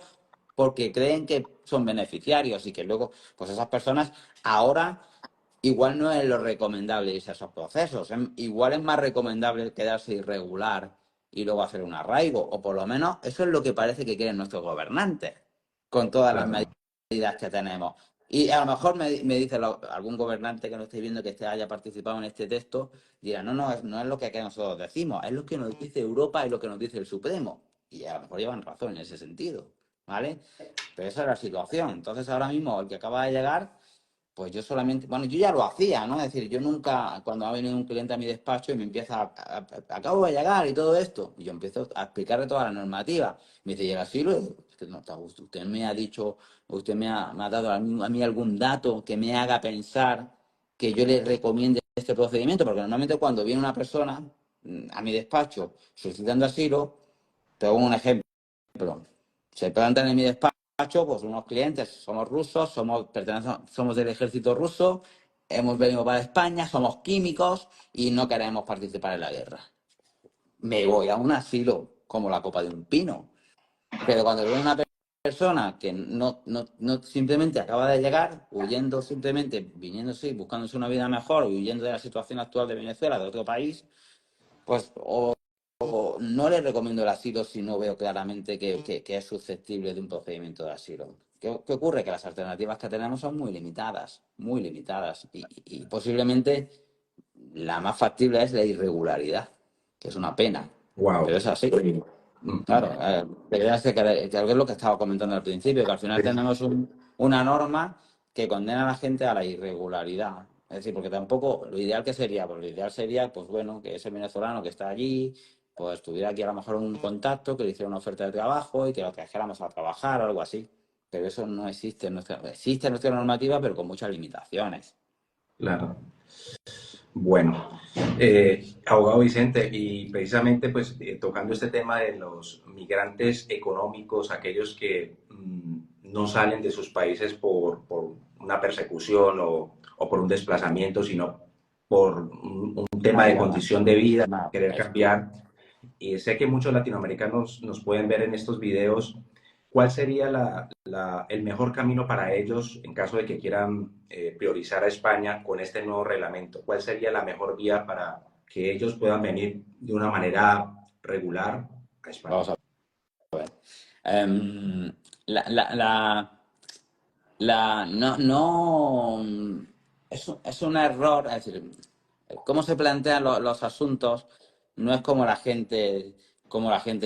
porque creen que son beneficiarios y que luego, pues esas personas ahora igual no es lo recomendable irse a esos procesos. Igual es más recomendable quedarse irregular y luego hacer un arraigo, o por lo menos eso es lo que parece que quieren nuestros gobernantes, con todas las Claro. medidas que tenemos. Y a lo mejor me dice algún gobernante que no esté viendo que haya participado en este texto, dirá, no es lo que aquí nosotros decimos, es lo que nos dice Europa y lo que nos dice el Supremo. Y a lo mejor llevan razón en ese sentido, ¿vale? Pero esa es la situación. Entonces ahora mismo el que acaba de llegar, pues yo solamente, bueno, yo ya lo hacía, ¿no? Es decir, yo nunca, cuando ha venido un cliente a mi despacho y me empieza acabo de llegar y todo esto, y yo empiezo a explicarle toda la normativa. Me dice, ¿llega asilo? Es que no está justo. Usted me ha dicho, usted me ha dado a mí algún dato que me haga pensar que yo le recomiende este procedimiento, porque normalmente cuando viene una persona a mi despacho solicitando asilo, Te pongo un ejemplo. Se plantan en mi despacho, pues unos clientes, somos rusos, somos del ejército ruso, hemos venido para España, somos químicos y no queremos participar en la guerra. Me voy a un asilo como la copa de un pino. Pero cuando viene una persona que no simplemente acaba de llegar, huyendo simplemente, viniéndose, buscándose una vida mejor, huyendo de la situación actual de Venezuela, de otro país, pues o no le recomiendo el asilo si no veo claramente que es susceptible de un procedimiento de asilo. ¿Qué ocurre? Que las alternativas que tenemos son muy limitadas. Y posiblemente la más factible es la irregularidad, que es una pena, pero Wow. es así. Claro, pero ya sé que es lo que estaba comentando al principio, que al final tenemos una norma que condena a la gente a la irregularidad. Es decir, porque tampoco, lo ideal que sería, pues lo ideal sería, pues bueno, que ese venezolano que está allí, pues tuviera aquí a lo mejor un contacto, que le hiciera una oferta de trabajo y que lo trajéramos a trabajar o algo así. Pero eso no existe en nuestra normativa, pero con muchas limitaciones. Claro. Bueno, abogado Vicente, y precisamente pues tocando este tema de los migrantes económicos, aquellos que no salen de sus países por una persecución o por un desplazamiento, sino por un tema de Nada, condición de vida, nada, querer cambiar. Y sé que muchos latinoamericanos nos pueden ver en estos videos. ¿Cuál sería el mejor camino para ellos en caso de que quieran priorizar a España con este nuevo reglamento? ¿Cuál sería la mejor vía para que ellos puedan venir de una manera regular a España? vamos a ver. Em, la, la, la, no, es un error, es decir, cómo se plantean los asuntos no es como la gente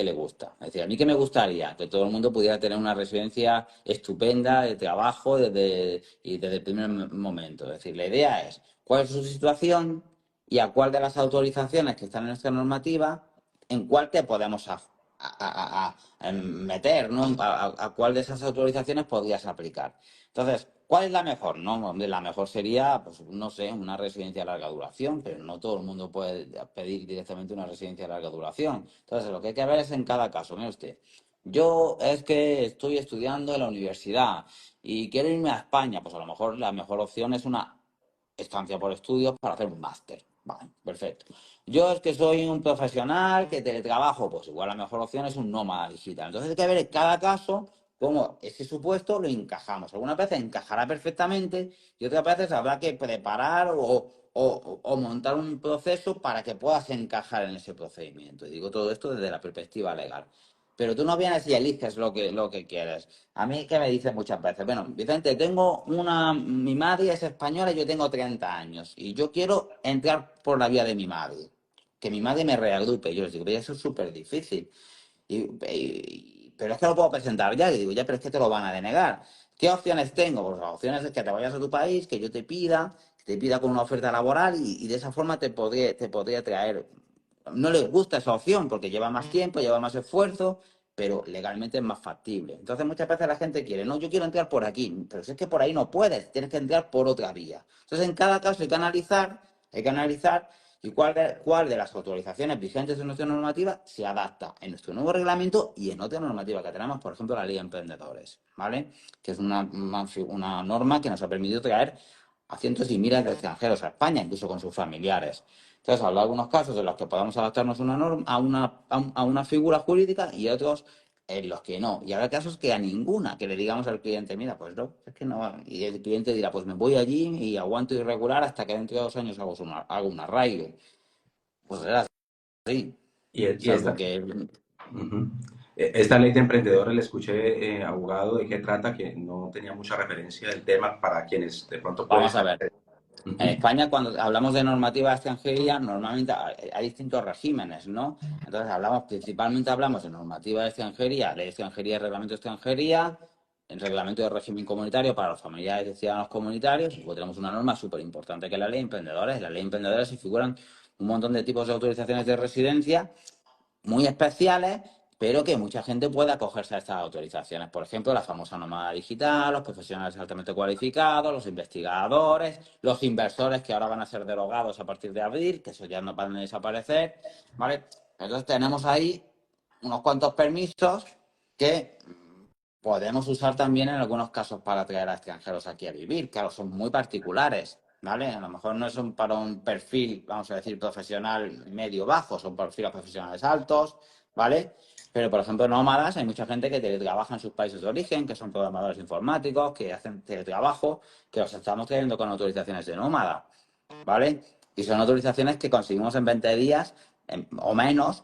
le gusta. Es decir, a mí que me gustaría que todo el mundo pudiera tener una residencia estupenda de trabajo y desde el primer momento. Es decir, la idea es cuál es su situación y a cuál de las autorizaciones que están en nuestra normativa, en cuál te podemos meter, ¿no? A cuál de esas autorizaciones podrías aplicar. Entonces, ¿cuál es la mejor? No, hombre, la mejor sería, pues, no sé, una residencia de larga duración, pero no todo el mundo puede pedir directamente una residencia de larga duración. Entonces, lo que hay que ver es en cada caso. Mire usted, yo es que estoy estudiando en la universidad y quiero irme a España, pues a lo mejor la mejor opción es una estancia por estudios para hacer un máster. Vale, perfecto. Yo es que soy un profesional que teletrabajo, pues igual la mejor opción es un nómada digital. Entonces hay que ver en cada caso cómo ese supuesto lo encajamos. Algunas veces encajará perfectamente y otras veces habrá que preparar o montar un proceso para que puedas encajar en ese procedimiento. Y digo todo esto desde la perspectiva legal. Pero tú no vienes y eliges lo que quieres. A mí, ¿qué me dicen muchas veces? Bueno, Vicente, mi madre es española y yo tengo 30 años y yo quiero entrar por la vía de mi madre, que mi madre me reagrupe. Yo les digo, "Pero eso es súper difícil. Pero es que lo puedo presentar ya". Y digo, ya, pero es que te lo van a denegar. ¿Qué opciones tengo? Pues las opciones es que te vayas a tu país, que te pida con una oferta laboral y de esa forma te podría traer. No les gusta esa opción porque lleva más tiempo, lleva más esfuerzo, pero legalmente es más factible. Entonces muchas veces la gente quiere, no, yo quiero entrar por aquí, pero si es que por ahí no puedes, tienes que entrar por otra vía. Entonces en cada caso hay que analizar y cuál de las autorizaciones vigentes en nuestra normativa se adapta en nuestro nuevo reglamento y en otra normativa que tenemos, por ejemplo, la Ley de Emprendedores, ¿vale? Que es una norma que nos ha permitido traer a cientos y miles de extranjeros a España, incluso con sus familiares. Entonces, habrá algunos casos en los que podamos adaptarnos una norma, a una figura jurídica y otros en los que no. Y habrá casos que a ninguna, que le digamos al cliente, mira, pues no, es que no. Y el cliente dirá, pues me voy allí y aguanto irregular hasta que dentro de 2 años hago un arraigo. Pues era así. Y Salvo esta, que, ujú. Esta ley de emprendedores, le escuché, abogado, de qué trata, que no tenía mucha referencia del tema para quienes de pronto pueden vamos a estar. ver, en Ujú. España, cuando hablamos de normativa de extranjería, normalmente hay distintos regímenes, ¿no? Entonces, principalmente hablamos de normativa de extranjería, ley de extranjería y reglamento de extranjería, el reglamento de régimen comunitario para los familiares de ciudadanos comunitarios. Luego tenemos una norma súper importante que es la ley de emprendedores. En la ley de emprendedores se figuran un montón de tipos de autorizaciones de residencia muy especiales, pero que mucha gente puede acogerse a estas autorizaciones. Por ejemplo, la famosa nómada digital, los profesionales altamente cualificados, los investigadores, los inversores que ahora van a ser derogados a partir de abril, que eso ya no van a desaparecer, ¿vale? Entonces tenemos ahí unos cuantos permisos que podemos usar también en algunos casos para traer a extranjeros aquí a vivir. Claro, son muy particulares, ¿vale? A lo mejor no son para un perfil, vamos a decir, profesional medio-bajo, son perfiles profesionales altos, ¿vale? Pero, por ejemplo, nómadas, hay mucha gente que teletrabaja en sus países de origen, que son programadores informáticos, que hacen teletrabajo, que los estamos trayendo con autorizaciones de nómada, ¿vale? Y son autorizaciones que conseguimos en 20 días o menos,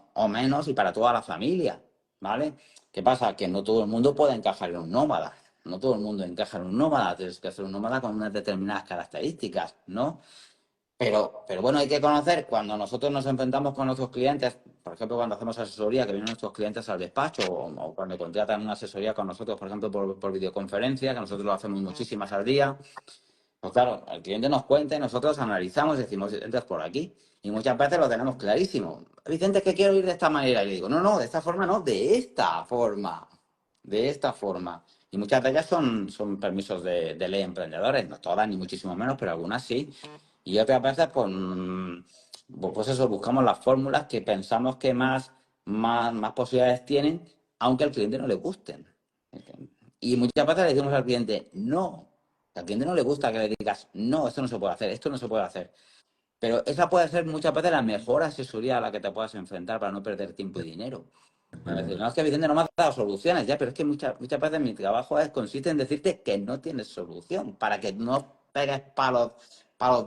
y para toda la familia, ¿vale? ¿Qué pasa? Que no todo el mundo puede encajar en un nómada. No todo el mundo encaja en un nómada. Tienes que hacer un nómada con unas determinadas características, ¿no? Pero bueno, hay que conocer cuando nosotros nos enfrentamos con nuestros clientes, por ejemplo, cuando hacemos asesoría, que vienen nuestros clientes al despacho, o cuando contratan una asesoría con nosotros, por ejemplo, por videoconferencia, que nosotros lo hacemos muchísimas al día. Pues claro, el cliente nos cuenta y nosotros analizamos y decimos, entras por aquí. Y muchas veces lo tenemos clarísimo. Vicente, es que quiero ir de esta manera. Y le digo, no, no, de esta forma no, de esta forma. De esta forma. Y muchas de ellas son permisos de ley emprendedores. No todas, ni muchísimo menos, pero algunas sí. Y otras veces, pues, pues eso, buscamos las fórmulas que pensamos que más posibilidades tienen, aunque al cliente no le gusten. Y muchas veces le decimos al cliente, no. Al cliente no le gusta que le digas, no, esto no se puede hacer, esto no se puede hacer. Pero esa puede ser muchas veces la mejor asesoría a la que te puedas enfrentar para no perder tiempo y dinero. Es decir, no, es que Vicente no me ha dado soluciones, ya, pero es que muchas veces mi trabajo consiste en decirte que no tienes solución, para que no pegues palos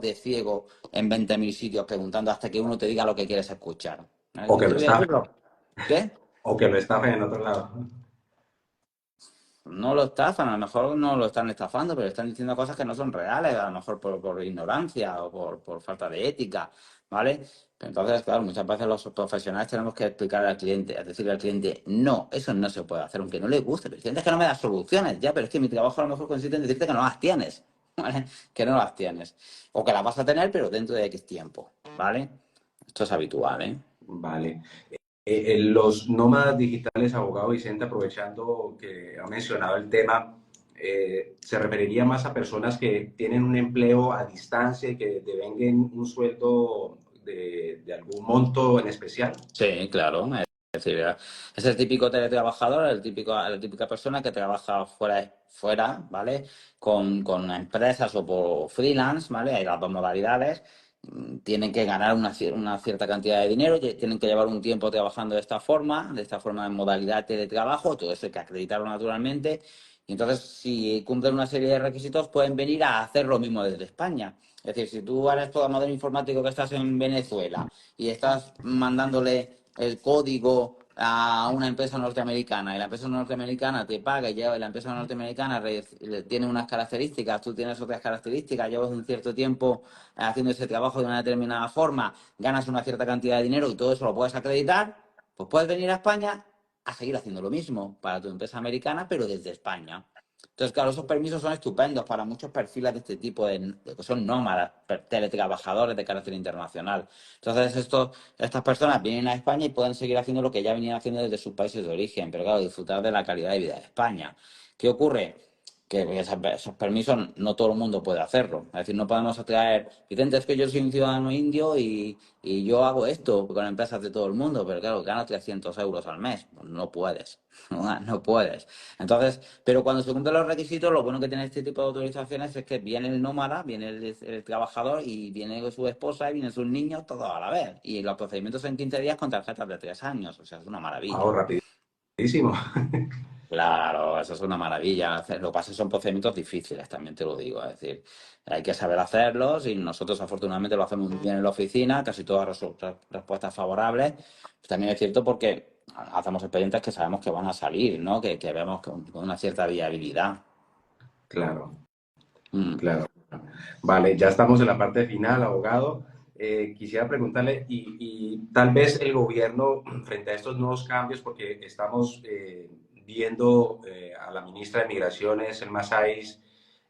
de ciego en 20.000 sitios preguntando hasta que uno te diga lo que quieres escuchar. O que Yo lo te voy a estafen, decirlo. ¿Qué? o que lo estafen en otro lado. No lo estafan, a lo mejor no lo están estafando, pero están diciendo cosas que no son reales, a lo mejor por ignorancia o por falta de ética, ¿vale? Entonces, claro, muchas veces los profesionales tenemos que explicar al cliente, es decirle al cliente, no, eso no se puede hacer, aunque no le guste. Pero el cliente es que no me da soluciones, ya, pero es que mi trabajo a lo mejor consiste en decirte que no las tienes, ¿vale? Que no las tienes. O que las vas a tener, pero dentro de X tiempo, ¿vale? Esto es habitual, ¿eh? Vale. Los nómadas digitales, abogado Vicente, aprovechando que ha mencionado el tema, se referiría más a personas que tienen un empleo a distancia y que devenguen un sueldo de algún monto en especial. Sí, claro. Es decir, es el típico teletrabajador, la típica persona que trabaja fuera, ¿vale? Con empresas o por freelance, ¿vale? Hay las dos modalidades. Tienen que ganar una cierta cantidad de dinero, tienen que llevar un tiempo trabajando de esta forma en modalidad de trabajo, todo eso hay que acreditarlo naturalmente. Y entonces, si cumplen una serie de requisitos, pueden venir a hacer lo mismo desde España. Es decir, si tú eres programador informático que estás en Venezuela y estás mandándole el código a una empresa norteamericana y la empresa norteamericana te paga y la empresa norteamericana tiene unas características, tú tienes otras características, llevas un cierto tiempo haciendo ese trabajo de una determinada forma, ganas una cierta cantidad de dinero y todo eso lo puedes acreditar, pues puedes venir a España a seguir haciendo lo mismo para tu empresa americana, pero desde España. Entonces, claro, esos permisos son estupendos para muchos perfiles de este tipo, que son nómadas, teletrabajadores de carácter internacional. Entonces, estas personas vienen a España y pueden seguir haciendo lo que ya venían haciendo desde sus países de origen, pero claro, disfrutar de la calidad de vida de España. ¿Qué ocurre? Que esos permisos no todo el mundo puede hacerlo. Es decir, no podemos traer, Vicente, es que yo soy un ciudadano indio y yo hago esto con empresas de todo el mundo, pero claro, gano 300 euros al mes. Pues no puedes, no puedes. Entonces, pero cuando se cumplen los requisitos, lo bueno que tiene este tipo de autorizaciones es que viene el nómada, viene el trabajador y viene su esposa y vienen sus niños todos a la vez. Y los procedimientos son 15 días con tarjetas de 3 años. O sea, es una Wow, maravilla. rapidísimo. Claro, eso es una maravilla. Lo que pasa es que son procedimientos difíciles, también te lo digo. Es decir, hay que saber hacerlos y nosotros afortunadamente lo hacemos muy bien en la oficina, casi todas respuestas favorables. También es cierto porque hacemos expedientes que sabemos que van a salir, ¿no? Que vemos con una cierta viabilidad. Claro, Mm. claro. Vale, ya estamos en la parte final, abogado. Quisiera preguntarle, y tal vez el gobierno, frente a estos nuevos cambios, porque estamos viendo a la ministra de Migraciones, Elma Sáiz,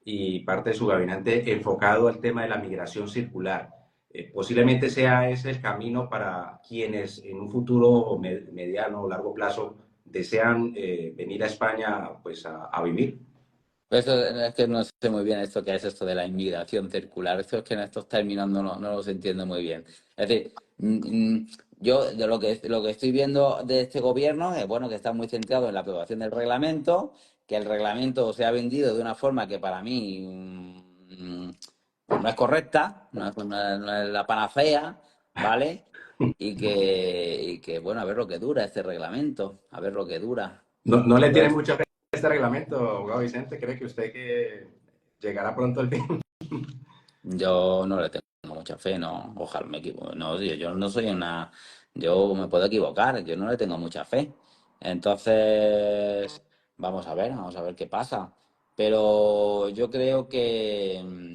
y parte de su gabinete enfocado al tema de la migración circular. Posiblemente sea ese el camino para quienes en un futuro mediano o largo plazo desean venir a España pues, a vivir. Es que no sé muy bien esto que es esto de la inmigración circular. Esto es que en estos términos no los entiendo muy bien. Es decir, yo de lo que estoy viendo de este gobierno es bueno que está muy centrado en la aprobación del reglamento, que el reglamento se ha vendido de una forma que para mí pues no es correcta, no es la panacea, ¿vale? Y que, bueno, a ver lo que dura este reglamento, a ver lo que dura. No le tiene Entonces, mucha fe a este reglamento, abogado Vicente. ¿Cree que usted que llegará pronto el fin? yo no le tengo mucha fe, no, ojalá me equivoque. No, yo no soy una, yo me puedo equivocar, yo no le tengo mucha fe. Entonces, vamos a ver qué pasa. Pero yo creo que,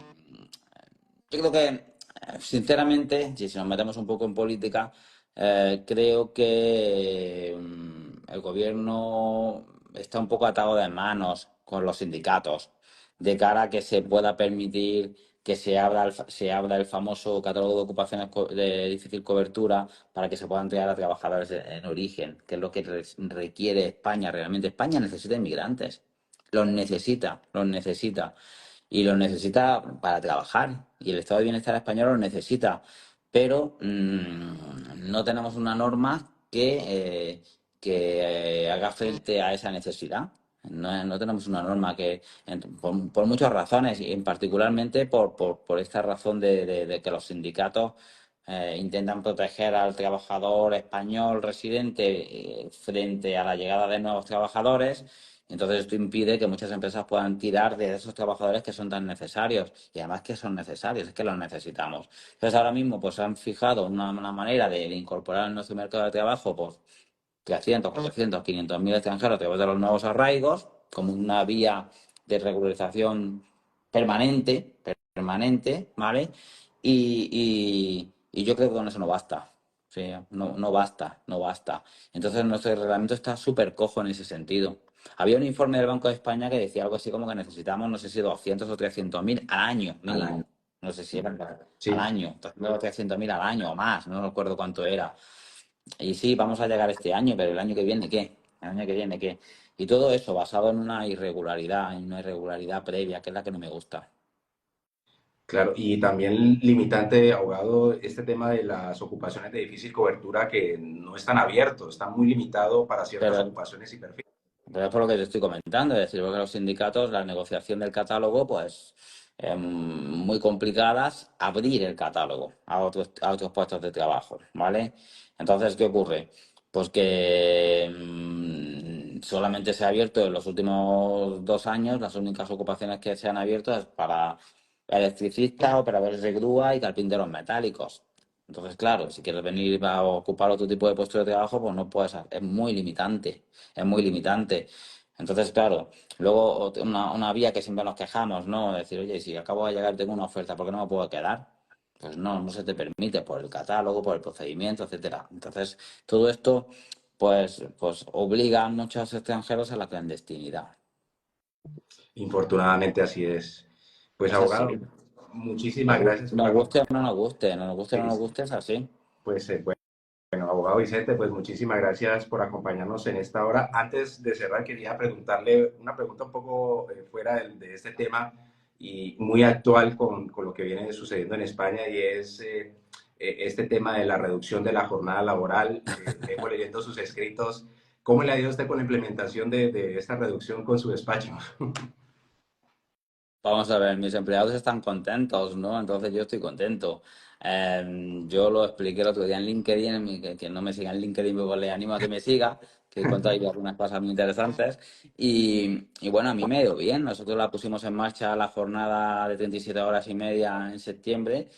sinceramente, si nos metemos un poco en política, creo que el gobierno está un poco atado de manos con los sindicatos de cara a que se pueda permitir que se abra el famoso catálogo de ocupaciones de difícil cobertura para que se puedan entregar a trabajadores en origen, que es lo que requiere España realmente. España necesita inmigrantes, los necesita y los necesita para trabajar y el estado de bienestar español los necesita, pero no tenemos una norma que haga frente a esa necesidad. No tenemos una norma por muchas razones, y en particularmente por esta razón de que los sindicatos intentan proteger al trabajador español residente frente a la llegada de nuevos trabajadores. Entonces esto impide que muchas empresas puedan tirar de esos trabajadores que son tan necesarios y además que son necesarios, es que los necesitamos. Entonces ahora mismo pues han fijado una manera de incorporar en nuestro mercado de trabajo pues 300, 400, 500 mil extranjeros a través de los nuevos arraigos como una vía de regularización permanente, ¿vale? Y yo creo que con eso no basta. Sí, no basta, no basta. Entonces nuestro reglamento está súper cojo en ese sentido. Había un informe del Banco de España que decía algo así como que necesitamos, no sé si 200 o 300 mil al año Al mínimo. año. No sé si era al Sí, año, 200 o 300 mil al año o más, no recuerdo cuánto era. Y sí, vamos a llegar este año, pero el año que viene, ¿qué? El año que viene, ¿qué? Y todo eso basado en una irregularidad previa, que es la que no me gusta. claro. Y también limitante, abogado, este tema de las ocupaciones de difícil cobertura que no están abiertos, está muy limitado para ciertas Pero ocupaciones y perfiles. Pero es por lo que te estoy comentando, es decir, porque los sindicatos, la negociación del catálogo, pues muy complicadas, abrir el catálogo a otros puestos de trabajo, ¿vale? Entonces, ¿qué ocurre? Pues que solamente se ha abierto en los últimos 2 años, las únicas ocupaciones que se han abierto es para electricistas, operadores de grúa y carpinteros metálicos. Entonces, claro, si quieres venir a ocupar otro tipo de puesto de trabajo, pues no puedes, es muy limitante, es muy limitante. Entonces, claro, luego una vía que siempre nos quejamos, ¿no? Decir, oye, si acabo de llegar, tengo una oferta, ¿por qué no me puedo quedar? Pues no se te permite por el catálogo, por el procedimiento, etcétera. Entonces, todo esto, pues obliga a muchos extranjeros a la clandestinidad. Infortunadamente así es. Pues Es así. abogado, muchísimas gracias por Nos guste o acompañarnos. no nos guste, nos guste o no nos guste, es así. Pues bueno, abogado Vicente, pues muchísimas gracias por acompañarnos en esta hora. Antes de cerrar, quería preguntarle una pregunta un poco fuera de este tema y muy actual con lo que viene sucediendo en España y es este tema de la reducción de la jornada laboral. Vengo leyendo sus escritos. ¿Cómo le ha ido a usted con la implementación de esta reducción con su despacho? Vamos a ver, mis empleados están contentos, ¿no? Entonces yo estoy contento. Yo lo expliqué el otro día en LinkedIn, que no me siga en LinkedIn, pues le animo a que me siga, que he contado ahí algunas cosas muy interesantes. Y bueno, a mí me ha ido bien. Nosotros la pusimos en marcha la jornada de 37 horas y media en septiembre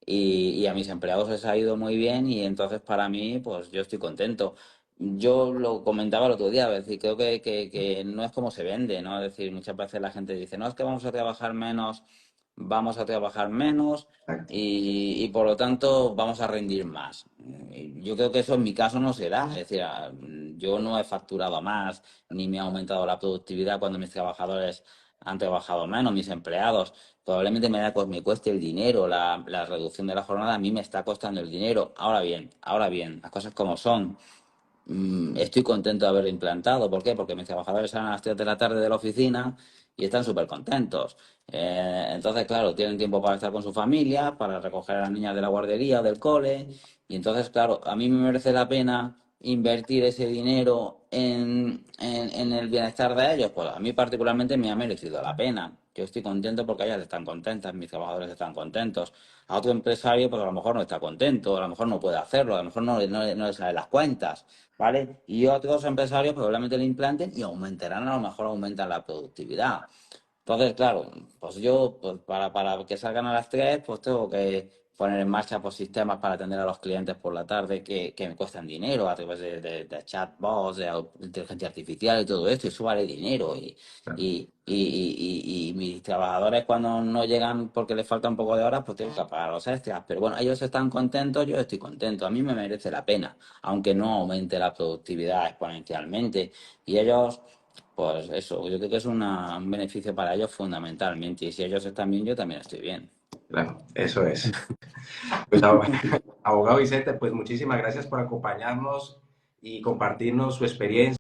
y a mis empleados les ha ido muy bien y entonces para mí, pues yo estoy contento. Yo lo comentaba el otro día, es decir, creo que no es como se vende, ¿no? Es decir, muchas veces la gente dice, no, es que vamos a trabajar menos y por lo tanto vamos a rendir más. Y yo creo que eso en mi caso no se da, es decir, yo no he facturado más ni me ha aumentado la productividad cuando mis trabajadores han trabajado menos, mis empleados. Probablemente me cueste el dinero, la reducción de la jornada a mí me está costando el dinero. Ahora bien, las cosas como son. Estoy contento de haberlo implantado. ¿Por qué? Porque mis trabajadores salen a las 3 de la tarde de la oficina y están súper contentos. Entonces, claro, tienen tiempo para estar con su familia, para recoger a las niñas de la guardería o del cole. Y entonces, claro, a mí me merece la pena invertir ese dinero en el bienestar de ellos. Pues a mí particularmente me ha merecido la pena. Yo estoy contento porque ellas están contentas, mis trabajadores están contentos. A otro empresario, pues a lo mejor no está contento, a lo mejor no puede hacerlo, a lo mejor no le salen las cuentas, ¿vale? Y otros empresarios probablemente le implanten y aumentarán, a lo mejor aumentan la productividad. Entonces, claro, pues yo, pues para que salgan a las 3 pues tengo que poner en marcha pues, sistemas para atender a los clientes por la tarde que me cuestan dinero a través de chatbots, de inteligencia artificial y todo esto, y eso vale dinero. Y mis trabajadores cuando no llegan porque les falta un poco de horas, pues tengo que pagar los extras. Pero bueno, ellos están contentos, yo estoy contento, a mí me merece la pena, aunque no aumente la productividad exponencialmente. Y ellos... Pues eso, yo creo que es un beneficio para ellos fundamentalmente. Y si ellos están bien, yo también estoy bien. Claro, eso es. Pues, abogado Vicente, pues muchísimas gracias por acompañarnos y compartirnos su experiencia.